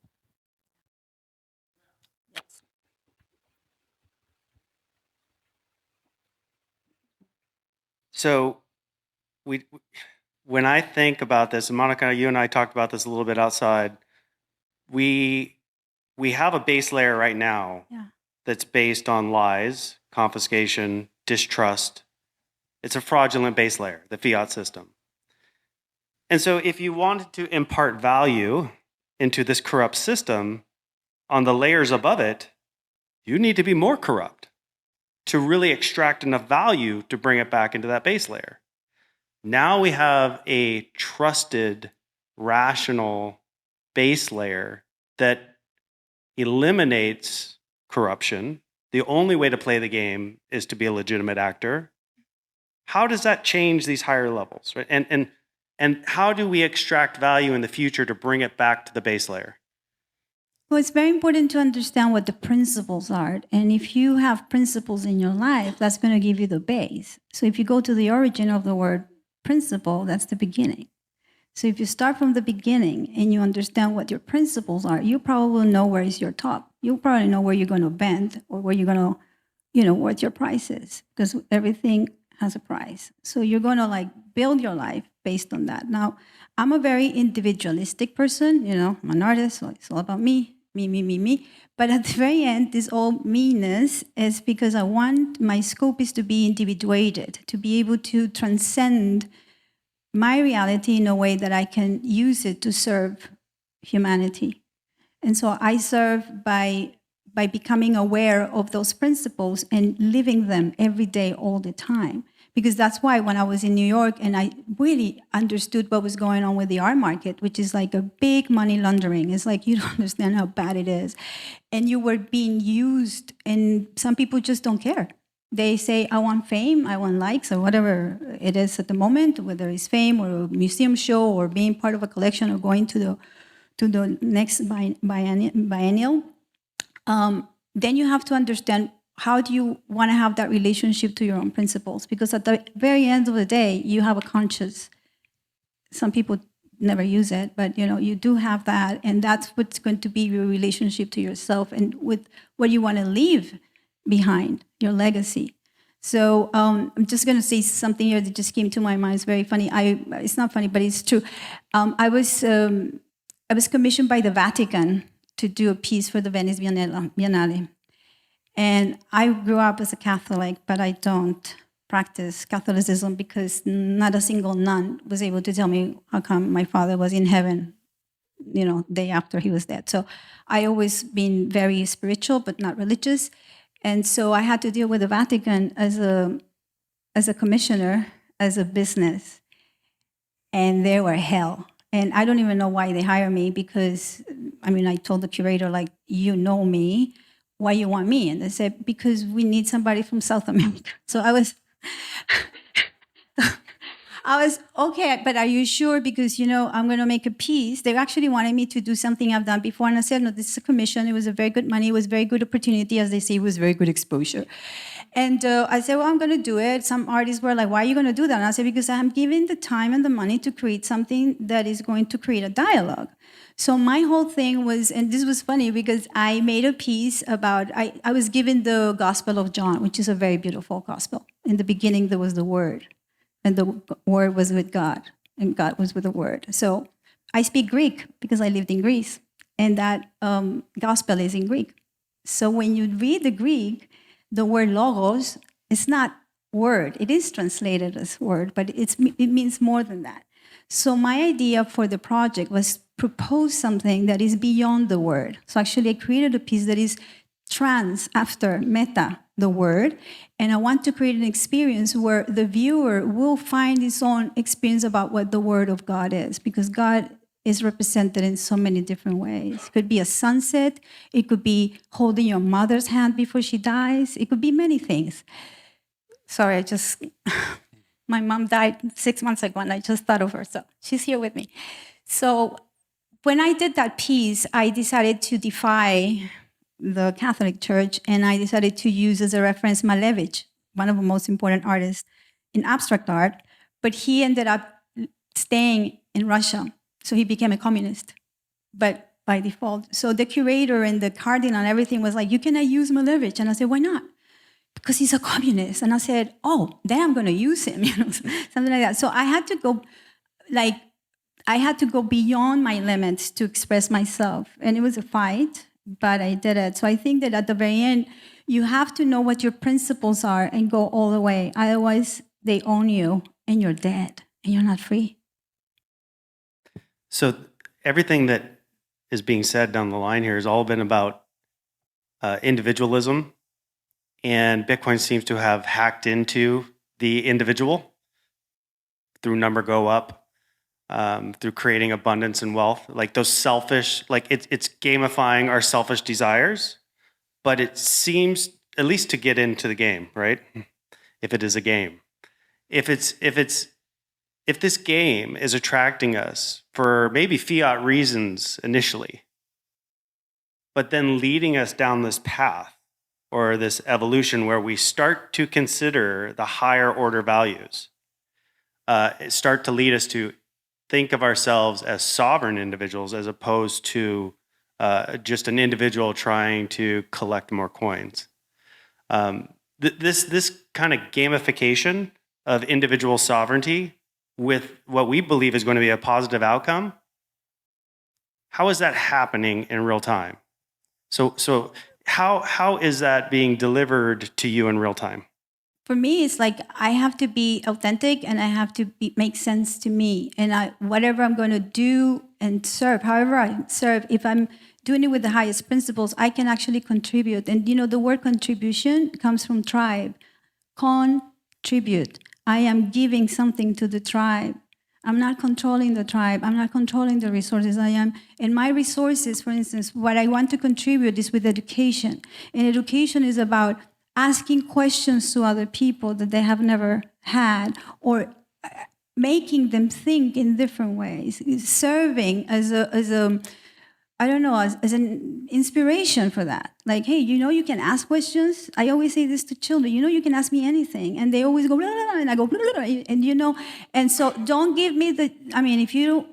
So when I think about this, and Monika, you and I talked about this a little bit outside, we have a base layer right now that's based on lies, confiscation, distrust. It's a fraudulent base layer, the fiat system. And so if you wanted to impart value into this corrupt system, on the layers above it, you need to be more corrupt to really extract enough value to bring it back into that base layer. Now we have a trusted, rational base layer that eliminates corruption. The only way to play the game is to be a legitimate actor. How does that change these higher levels, right? And how do we extract value in the future to bring it back to the base layer?
Well, it's very important to understand what the principles are. And if you have principles in your life, that's going to give you the base. So if you go to the origin of the word principle, that's the beginning. So if you start from the beginning and you understand what your principles are, you probably will know where is your top. You'll probably know where you're going to bend or where you're going to, what your price is, because everything has a price. So you're going to like build your life based on that. Now, I'm a very individualistic person, I'm an artist, so it's all about me. But at the very end, this all meanness is because my scope is to be individuated, to be able to transcend my reality in a way that I can use it to serve humanity. And so I serve by becoming aware of those principles and living them every day, all the time. Because that's why when I was in New York and I really understood what was going on with the art market, which is like a big money laundering. It's like you don't understand how bad it is. And you were being used, and some people just don't care. They say, I want fame, I want likes, or whatever it is at the moment, whether it's fame or a museum show or being part of a collection or going to the next biennial. Then you have to understand, how do you want to have that relationship to your own principles? Because at the very end of the day, you have a conscience. Some people never use it, but you do have that, and that's what's going to be your relationship to yourself and with what you want to leave behind, your legacy. So I'm just going to say something here that just came to my mind. It's very funny. It's not funny, but it's true. I was commissioned by the Vatican to do a piece for the Venice Biennale. And I grew up as a Catholic, but I don't practice Catholicism because not a single nun was able to tell me how come my father was in heaven, day after he was dead. So I always been very spiritual, but not religious. And so I had to deal with the Vatican as a commissioner, as a business. And they were hell. And I don't even know why they hired me because, I told the curator, like, you know me, why you want me? And they said, because we need somebody from South America. So I was okay, but are you sure? Because, I'm going to make a piece. They actually wanted me to do something I've done before. And I said, no, this is a commission. It was a very good money. It was very good opportunity. As they say, it was very good exposure. And I said, well, I'm going to do it. Some artists were like, why are you going to do that? And I said, because I'm giving the time and the money to create something that is going to create a dialogue. So my whole thing was, and this was funny because I made a piece about, I was given the Gospel of John, which is a very beautiful gospel. In the beginning, there was the Word, and the Word was with God, and God was with the Word. So I speak Greek because I lived in Greece, and that gospel is in Greek. So when you read the Greek, the word logos is not word. It is translated as word, but it means more than that. So my idea for the project was propose something that is beyond the word. So actually I created a piece that is trans after meta, the word, and I want to create an experience where the viewer will find his own experience about what the word of God is, because God is represented in so many different ways. It could be a sunset, it could be holding your mother's hand before she dies, it could be many things. Sorry, my mom died 6 months ago and I just thought of her, so she's here with me. So when I did that piece, I decided to defy the Catholic Church, and I decided to use as a reference Malevich, one of the most important artists in abstract art, but he ended up staying in Russia, so he became a communist, but by default. So the curator and the cardinal and everything was like, you cannot use Malevich. And I said, why not? Because he's a communist. And I said, oh, then I'm going to use him, something like that. So I had to go beyond my limits to express myself. And it was a fight, but I did it. So I think that at the very end, you have to know what your principles are and go all the way. Otherwise, they own you and you're dead and you're not free.
So everything that is being said down the line here has all been about individualism, and Bitcoin seems to have hacked into the individual through number go up, through creating abundance and wealth, like those selfish, like it's gamifying our selfish desires but it seems, at least to get into the game, right? If it is a game, if this game is attracting us for maybe fiat reasons initially, but then leading us down this path or this evolution where we start to consider the higher order values, start to lead us to think of ourselves as sovereign individuals as opposed to just an individual trying to collect more coins. This kind of gamification of individual sovereignty with what we believe is going to be a positive outcome, how is that happening in real time? So how is that being delivered to you in real time?
For me, it's like I have to be authentic and I have to make sense to me. And whatever I'm going to do and serve, however I serve, if I'm doing it with the highest principles, I can actually contribute. And the word contribution comes from tribe. Contribute. I am giving something to the tribe. I'm not controlling the tribe. I'm not controlling the resources. And my resources, for instance, what I want to contribute is with education. And education is about asking questions to other people that they have never had, or making them think in different ways, serving as an inspiration for that. Like, hey, you can ask questions. I always say this to children. You can ask me anything, and they always go blah, blah, blah, and I go blah, blah, blah, and so don't give me if you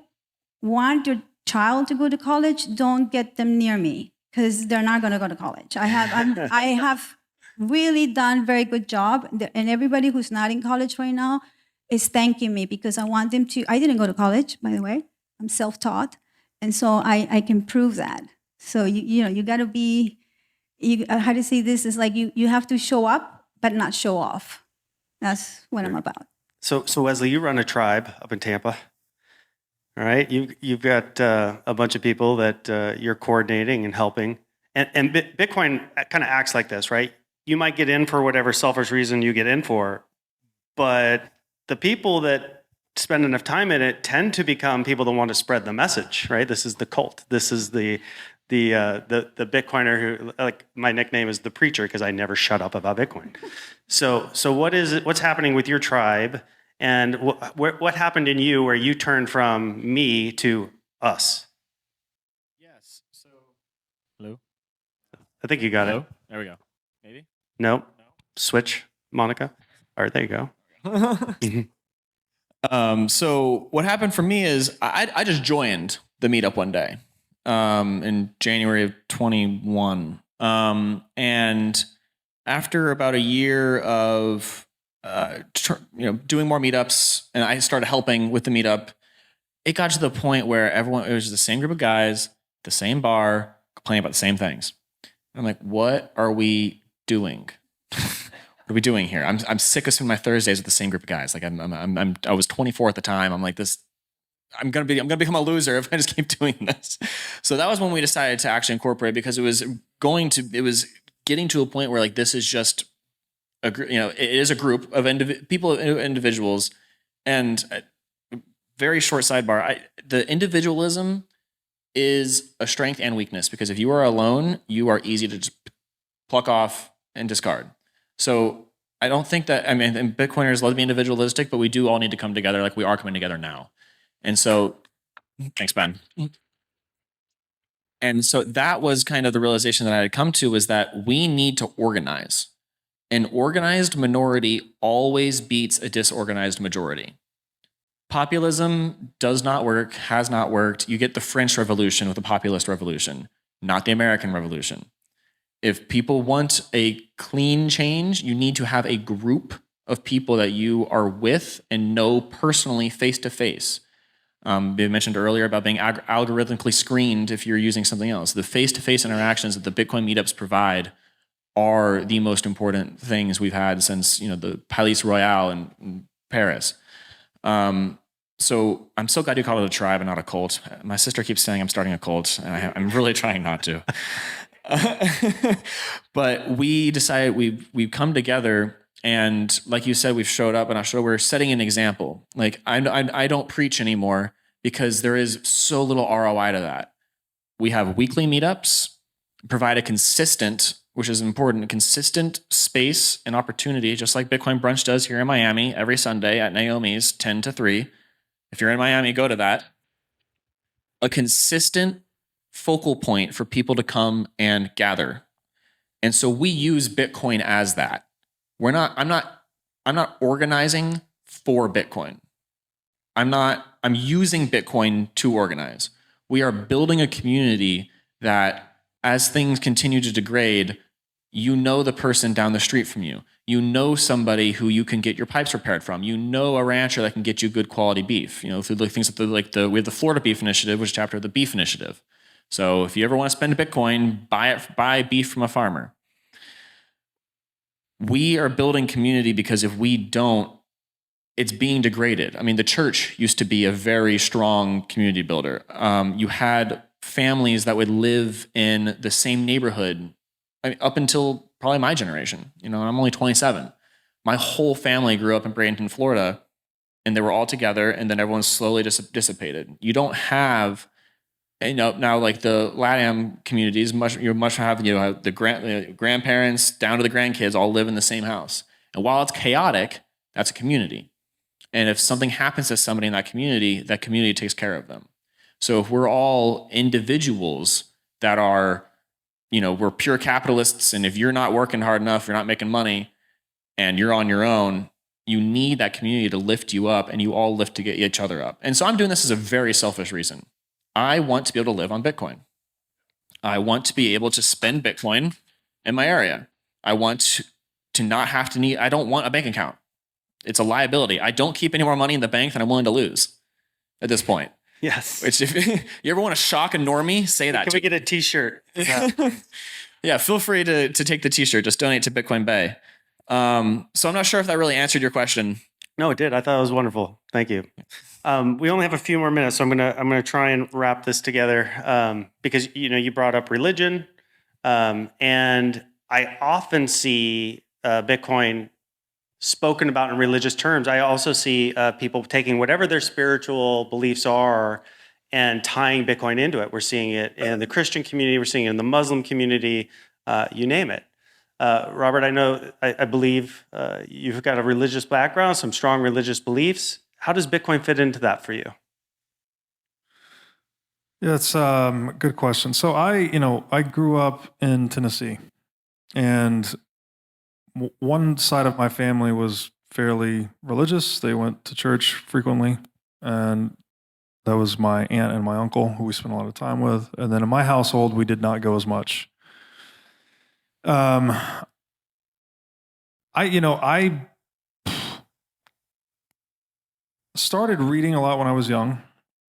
want your child to go to college, don't get them near me because they're not going to go to college. I have really done very good job, and everybody who's not in college right now is thanking me because I want them to. I didn't go to college, by the way. I'm self-taught. And so I can prove that. So, you got to be, how to say this, is like you have to show up, but not show off. That's what I'm about.
So Wesley, you run a tribe up in Tampa, all right? You've got a bunch of people that you're coordinating and helping. And Bitcoin kind of acts like this, right? You might get in for whatever selfish reason you get in for, but the people that spend enough time in it tend to become people that want to spread the message, right? This is the cult. This is the Bitcoiner who, like, my nickname is the preacher because I never shut up about Bitcoin. So what's happening with your tribe, and what happened in you where you turned from me to us?
Yes. So, hello.
I think you got
Hello?
it.
There we go. Maybe.
Nope. Switch, Monica. All right, there you go.
So what happened for me is I just joined the meetup one day in January of 21. And after about a year of doing more meetups, and I started helping with the meetup, it got to the point where it was the same group of guys, the same bar, complaining about the same things. I'm like, what are we doing? What are we doing here? I'm sick of spending my Thursdays with the same group of guys. Like I was 24 at the time. I'm like this. I'm gonna become a loser if I just keep doing this. So that was when we decided to actually incorporate, because it was getting to a point where, like, this is just it is a group of individuals, and very short sidebar. The individualism is a strength and weakness, because if you are alone, you are easy to just pluck off and discard. So I don't think that, and Bitcoiners love to be individualistic, but we do all need to come together, like we are coming together now. And so, thanks, Ben. And so that was kind of the realization that I had come to, was that we need to organize. An organized minority always beats a disorganized majority. Populism does not work, has not worked. You get the French Revolution with the populist revolution, not the American Revolution. If people want a clean change, you need to have a group of people that you are with and know personally, face to face. We mentioned earlier about being algorithmically screened if you're using something else. The face-to-face interactions that the Bitcoin meetups provide are the most important things we've had since the Palais Royal in Paris. So I'm so glad you call it a tribe and not a cult. My sister keeps saying I'm starting a cult, and I'm really trying not to. But we decided we've come together, and like you said, we've showed up, and we're setting an example. Like I don't preach anymore because there is so little ROI to that. We have weekly meetups, provide a consistent which is important, consistent space and opportunity, just like Bitcoin Brunch does here in Miami every Sunday at Naomi's 10 to 3. If you're in Miami, go to that. A consistent focal point for people to come and gather. And so we use Bitcoin as that. I'm not organizing for Bitcoin. I'm using Bitcoin to organize. We are building a community that, as things continue to degrade, you know the person down the street from you. You know somebody who you can get your pipes repaired from. You know a rancher that can get you good quality beef. You know, through the things that we have the Florida Beef Initiative, which is a chapter of the Beef Initiative. So if you ever want to spend Bitcoin, buy beef from a farmer. We are building community because if we don't, it's being degraded. I mean, the church used to be a very strong community builder. You had families that would live in the same neighborhood up until probably my generation. You know, I'm only 27. My whole family grew up in Bradenton, Florida, and they were all together, and then everyone slowly dissipated. You don't have, you know, now like the LATAM communities, you have the grandparents down to the grandkids all live in the same house. And while it's chaotic, that's a community. And if something happens to somebody in that community takes care of them. So if we're all individuals that are, you know, we're pure capitalists, and if you're not working hard enough, you're not making money, and you're on your own, you need that community to lift you up, and you all lift to get each other up. And so I'm doing this as a very selfish reason. I want to be able to live on Bitcoin. I want to be able to spend Bitcoin in my area. I want to not have to I don't want a bank account. It's a liability. I don't keep any more money in the bank than I'm willing to lose at this point.
Yes.
Which, if you ever want to shock a normie, say that.
Can we get a t-shirt? Yeah.
Yeah, feel free to take the t-shirt. Just donate to Bitcoin Bay. So I'm not sure if that really answered your question.
No, it did. I thought it was wonderful. Thank you. We only have a few more minutes, so I'm gonna try and wrap this together because you brought up religion, and I often see Bitcoin spoken about in religious terms. I also see people taking whatever their spiritual beliefs are and tying Bitcoin into it. We're seeing it in the Christian community. We're seeing it in the Muslim community. You name it. Robert, I believe you've got a religious background, some strong religious beliefs. How does Bitcoin fit into that for you?
Yeah, it's a good question. So I grew up in Tennessee, and one side of my family was fairly religious. They went to church frequently, and that was my aunt and my uncle, who we spent a lot of time with. And then in my household, we did not go as much. I started reading a lot when I was young.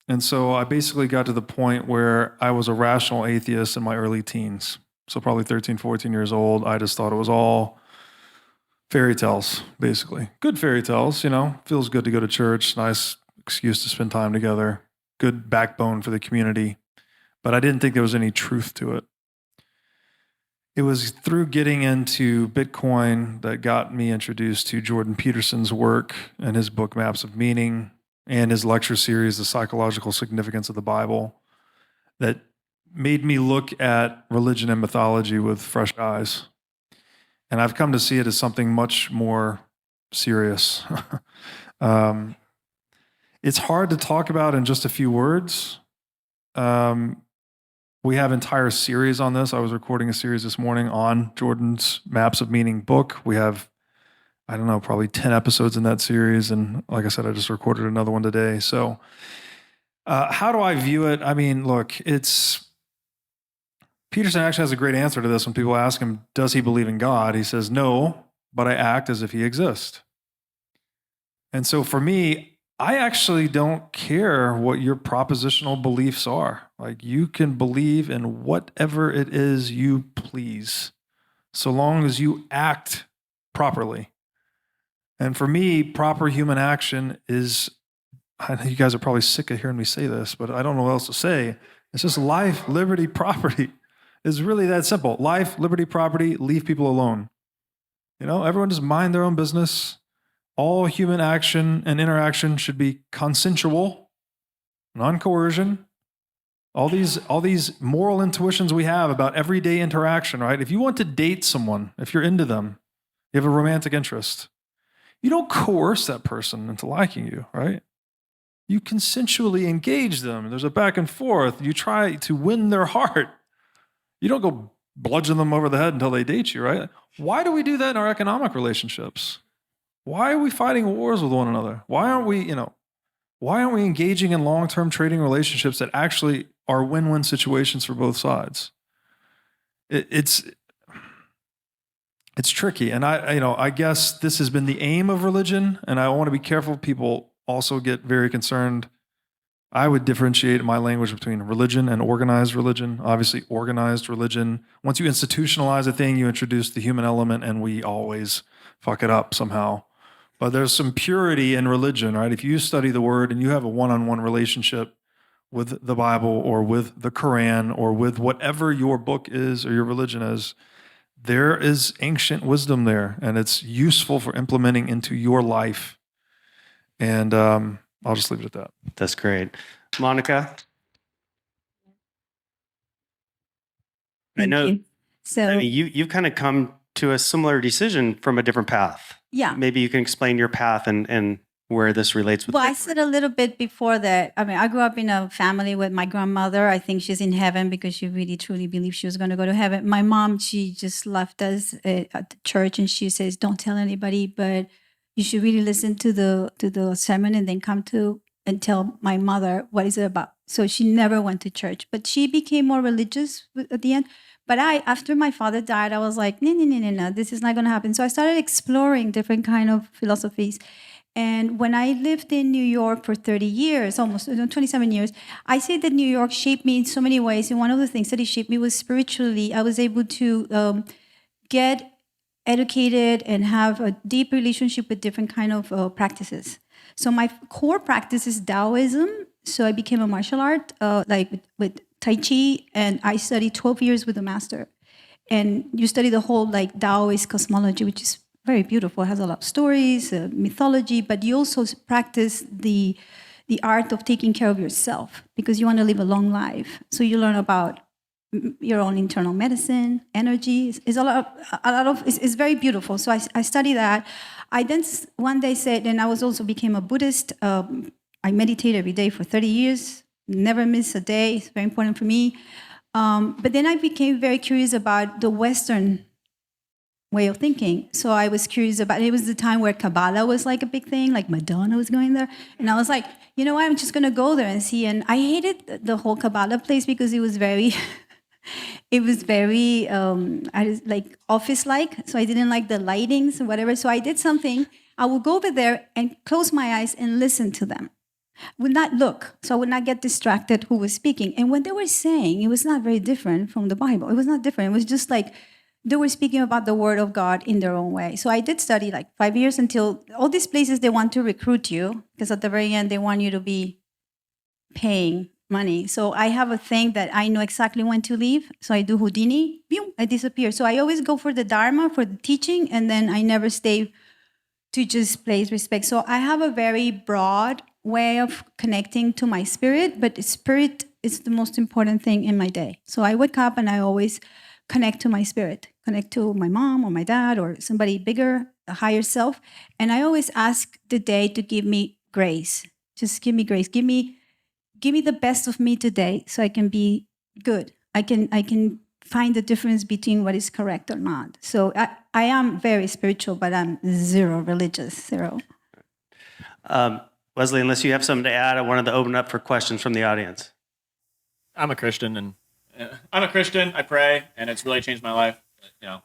And so I basically got to the point where I was a rational atheist in my early teens. So probably 13, 14 years old. I just thought it was all fairy tales, basically. Good fairy tales, feels good to go to church, nice excuse to spend time together, good backbone for the community. But I didn't think there was any truth to it. It was through getting into Bitcoin that got me introduced to Jordan Peterson's work and his book, Maps of Meaning, and his lecture series, The Psychological Significance of the Bible, that made me look at religion and mythology with fresh eyes. And I've come to see it as something much more serious. It's hard to talk about in just a few words. We have entire series on this. I was recording a series this morning on Jordan's Maps of Meaning book. We have, probably 10 episodes in that series. And like I said, I just recorded another one today. So how do I view it? I mean, look, Peterson actually has a great answer to this when people ask him, does he believe in God? He says, no, but I act as if he exists. And so for me, I actually don't care what your propositional beliefs are. Like, you can believe in whatever it is you please, so long as you act properly. And for me, proper human action is, I know you guys are probably sick of hearing me say this, but I don't know what else to say. It's just life, liberty, property. It's really that simple. Life, liberty, property, leave people alone. Everyone just mind their own business. All human action and interaction should be consensual, non-coercion. All these moral intuitions we have about everyday interaction, right? If you want to date someone, if you're into them, you have a romantic interest, you don't coerce that person into liking you, right? You consensually engage them. There's a back and forth. You try to win their heart. You don't go bludgeon them over the head until they date you, right? Why do we do that in our economic relationships? Why are we fighting wars with one another? Why aren't we engaging in long-term trading relationships that actually are win-win situations for both sides? It's tricky. And I guess this has been the aim of religion, and I want to be careful people also get very concerned. I would differentiate my language between religion and organized religion. Obviously, organized religion, once you institutionalize a thing, you introduce the human element, and we always fuck it up somehow. But there's some purity in religion, right? If you study the word and you have a one-on-one relationship with the Bible or with the Quran or with whatever your book is or your religion is, there is ancient wisdom there, and it's useful for implementing into your life. And I'll just leave it at that.
That's great. Monika? I know
you. So
you've kind of come to a similar decision from a different path.
yeah.
Maybe you can explain your path and where this relates with
Well, I
Bitcoin.
said a little bit before that. I mean, I grew up in a family with my grandmother. I think she's in heaven because she really truly believed she was going to go to heaven. My mom, she just left us at the church, and she says, "Don't tell anybody, but you should really listen to the sermon and then come to and tell my mother what is it about." So she never went to church, but she became more religious at the end. But after my father died, I was like, no, this is not going to happen. So I started exploring different kind of philosophies. And when I lived in New York for 30 years, almost 27 years, I say that New York shaped me in so many ways. And one of the things that it shaped me was spiritually. I was able to get educated and have a deep relationship with different kind of practices. So my core practice is Taoism. So I became a martial art, with Tai Chi, and I studied 12 years with a master. And you study the whole Taoist cosmology, which is very beautiful. It has a lot of stories, mythology, but you also practice the art of taking care of yourself because you want to live a long life. So you learn about your own internal medicine, energy. It's very beautiful. So I study that. I then one day said, and I became a Buddhist. I meditate every day for 30 years, never miss a day. It's very important for me. But then I became very curious about the Western way of thinking. So I was curious about, it was the time where Kabbalah was like a big thing, like Madonna was going there. And I was like, you know what, I'm just going to go there and see. And I hated the whole Kabbalah place because it was very, office-like. So I didn't like the lightings or whatever. So I did something. I would go over there and close my eyes and listen to them. Would not look, so I would not get distracted who was speaking. And what they were saying, it was not very different from the Bible. It was not different. It was just like they were speaking about the word of God in their own way. So I did study 5 years until all these places, they want to recruit you because at the very end, they want you to be paying money. So I have a thing that I know exactly when to leave. So I do Houdini, boom, I disappear. So I always go for the Dharma, for the teaching, and then I never stay to just place respect. So I have a very broad way of connecting to my spirit, but spirit is the most important thing in my day. So I wake up and I always connect to my spirit, connect to my mom or my dad or somebody bigger, a higher self. And I always ask the day to give me grace. Just give me grace. Give me the best of me today so I can be good. I can find the difference between what is correct or not. So I am very spiritual, but I'm zero religious, zero.
Wesley, unless you have something to add, I wanted to open up for questions from the audience.
I'm a Christian, I pray, and it's really changed my life.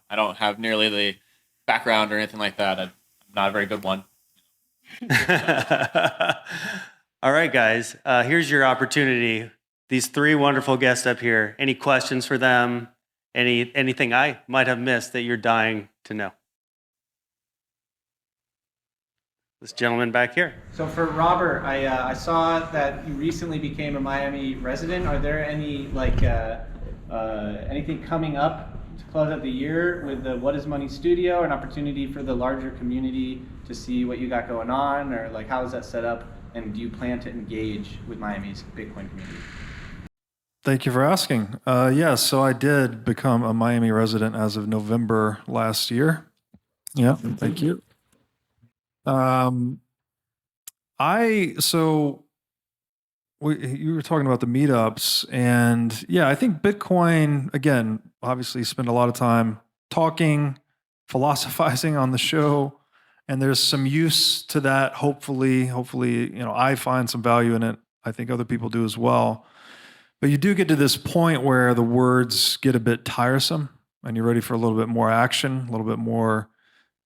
I don't have nearly the background or anything like that. I'm not a very good one.
All right, guys, here's your opportunity. These three wonderful guests up here. Any questions for them? Anything I might have missed that you're dying to know? This gentleman back here.
So for Robert, I saw that you recently became a Miami resident. Are there any anything coming up to close out the year with the What is Money Studio, an opportunity for the larger community to see what you got going on, or how is that set up? And do you plan to engage with Miami's Bitcoin community?
Thank you for asking. Yes, so I did become a Miami resident as of November last year. Yeah, thank you. Um, you were talking about the meetups, and yeah, I think Bitcoin, again, obviously spend a lot of time talking, philosophizing on the show, and there's some use to that. Hopefully, I find some value in it. I think other people do as well. But you do get to this point where the words get a bit tiresome and you're ready for a little bit more action, a little bit more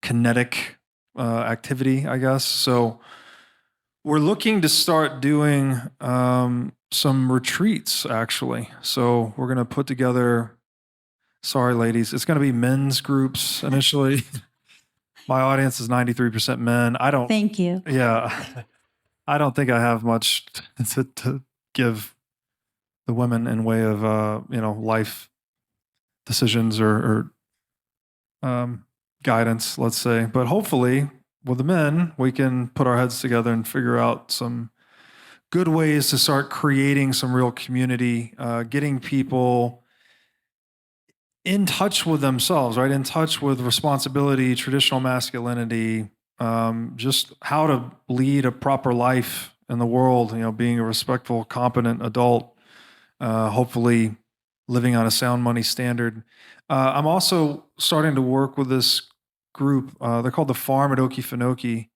kinetic activity, I guess. So we're looking to start doing some retreats, actually. So we're going to put together, sorry, ladies, it's going to be men's groups initially. My audience is 93% men.
Thank you.
Yeah, I don't think I have much to give the women in way of life decisions or guidance, let's say. But hopefully, with the men, we can put our heads together and figure out some good ways to start creating some real community, getting people in touch with themselves, right? In touch with responsibility, traditional masculinity, just how to lead a proper life in the world, being a respectful, competent adult. Hopefully living on a sound money standard. I'm also starting to work with this group. They're called the Farm at Okefenokee.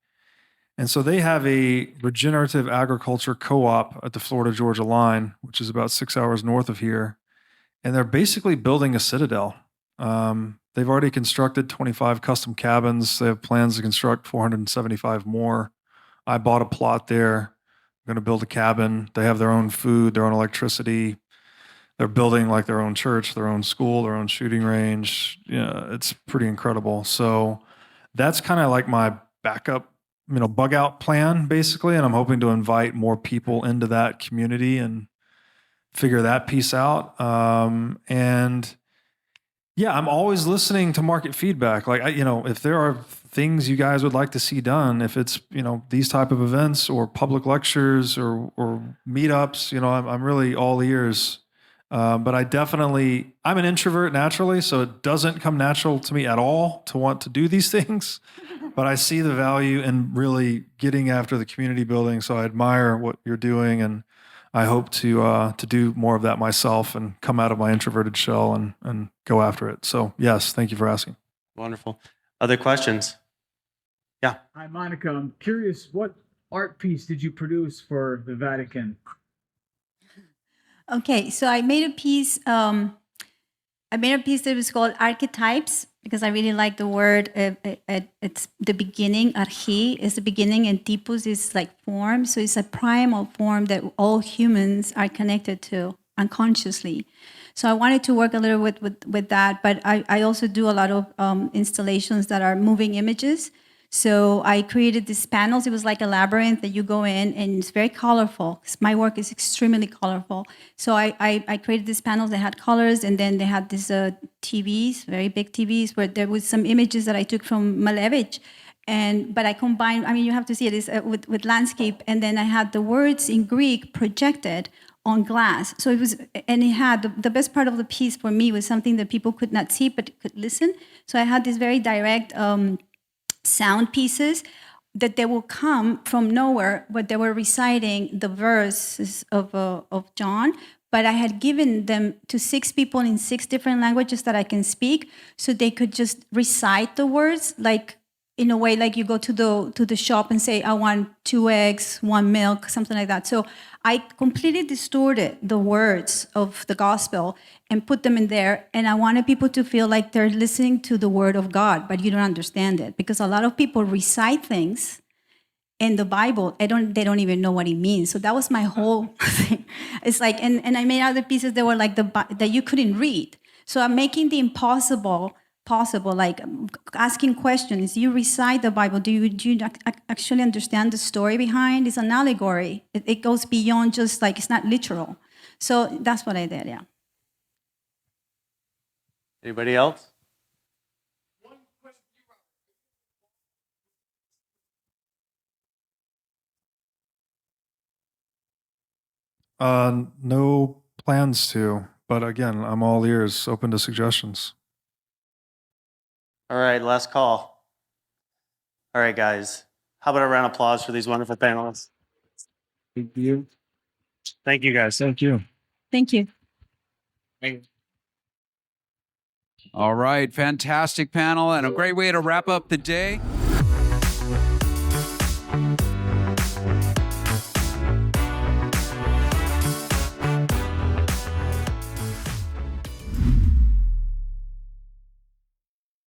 And so they have a regenerative agriculture co-op at the Florida-Georgia line, which is about 6 hours north of here. And they're basically building a citadel. They've already constructed 25 custom cabins. They have plans to construct 475 more. I bought a plot there. Going to build a cabin. They have their own food, their own electricity. They're building like their own church, their own school, their own shooting range. Yeah, it's pretty incredible. So that's kind of like my backup, bug out plan, basically. And I'm hoping to invite more people into that community and figure that piece out. And yeah, I'm always listening to market feedback. Like, if there are things you guys would like to see done, if it's, these type of events or public lectures or meetups, I'm really all ears. But I'm an introvert naturally, so it doesn't come natural to me at all to want to do these things. But I see the value in really getting after the community building. So I admire what you're doing, and I hope to do more of that myself and come out of my introverted shell and go after it. So yes, thank you for asking.
Wonderful. Other questions? Yeah.
Hi, Monica. I'm curious, what art piece did you produce for the Vatican?
Okay, so I made a piece. That was called Archetypes because I really like the word. It's the beginning. Archi is the beginning, and typus is like form. So it's a primal form that all humans are connected to unconsciously. So I wanted to work a little with that, but I also do a lot of installations that are moving images. So I created these panels. It was like a labyrinth that you go in, and it's very colorful. My work is extremely colorful. So I created these panels that had colors, and then they had these TVs, very big TVs, where there was some images that I took from Malevich. But I combined, you have to see it, with landscape, and then I had the words in Greek projected on glass. So it had, the best part of the piece for me was something that people could not see, but could listen. So I had this very direct sound pieces that they will come from nowhere, but they were reciting the verses of John. But I had given them to 6 people in 6 different languages that I can speak, so they could just recite the words, like in a way like you go to the shop and say, I want 2 eggs, 1 milk, something like that. So I completely distorted the words of the gospel and put them in there. And I wanted people to feel like they're listening to the word of God, but you don't understand it. Because a lot of people recite things in the Bible, they don't even know what it means. So that was my whole thing. It's like, and I made other pieces that were like that you couldn't read. So I'm making the impossible possible, like asking questions. You recite the Bible. Do you actually understand the story behind? It's an allegory. It goes beyond just like, it's not literal. So that's what I did, yeah.
Anybody else?
No plans to. But again, I'm all ears, open to suggestions.
All right, last call. All right, guys. How about a round of applause for these wonderful panelists?
Thank you.
Thank you, guys.
Thank you.
Thank you.
All right, fantastic panel and a great way to wrap up the day.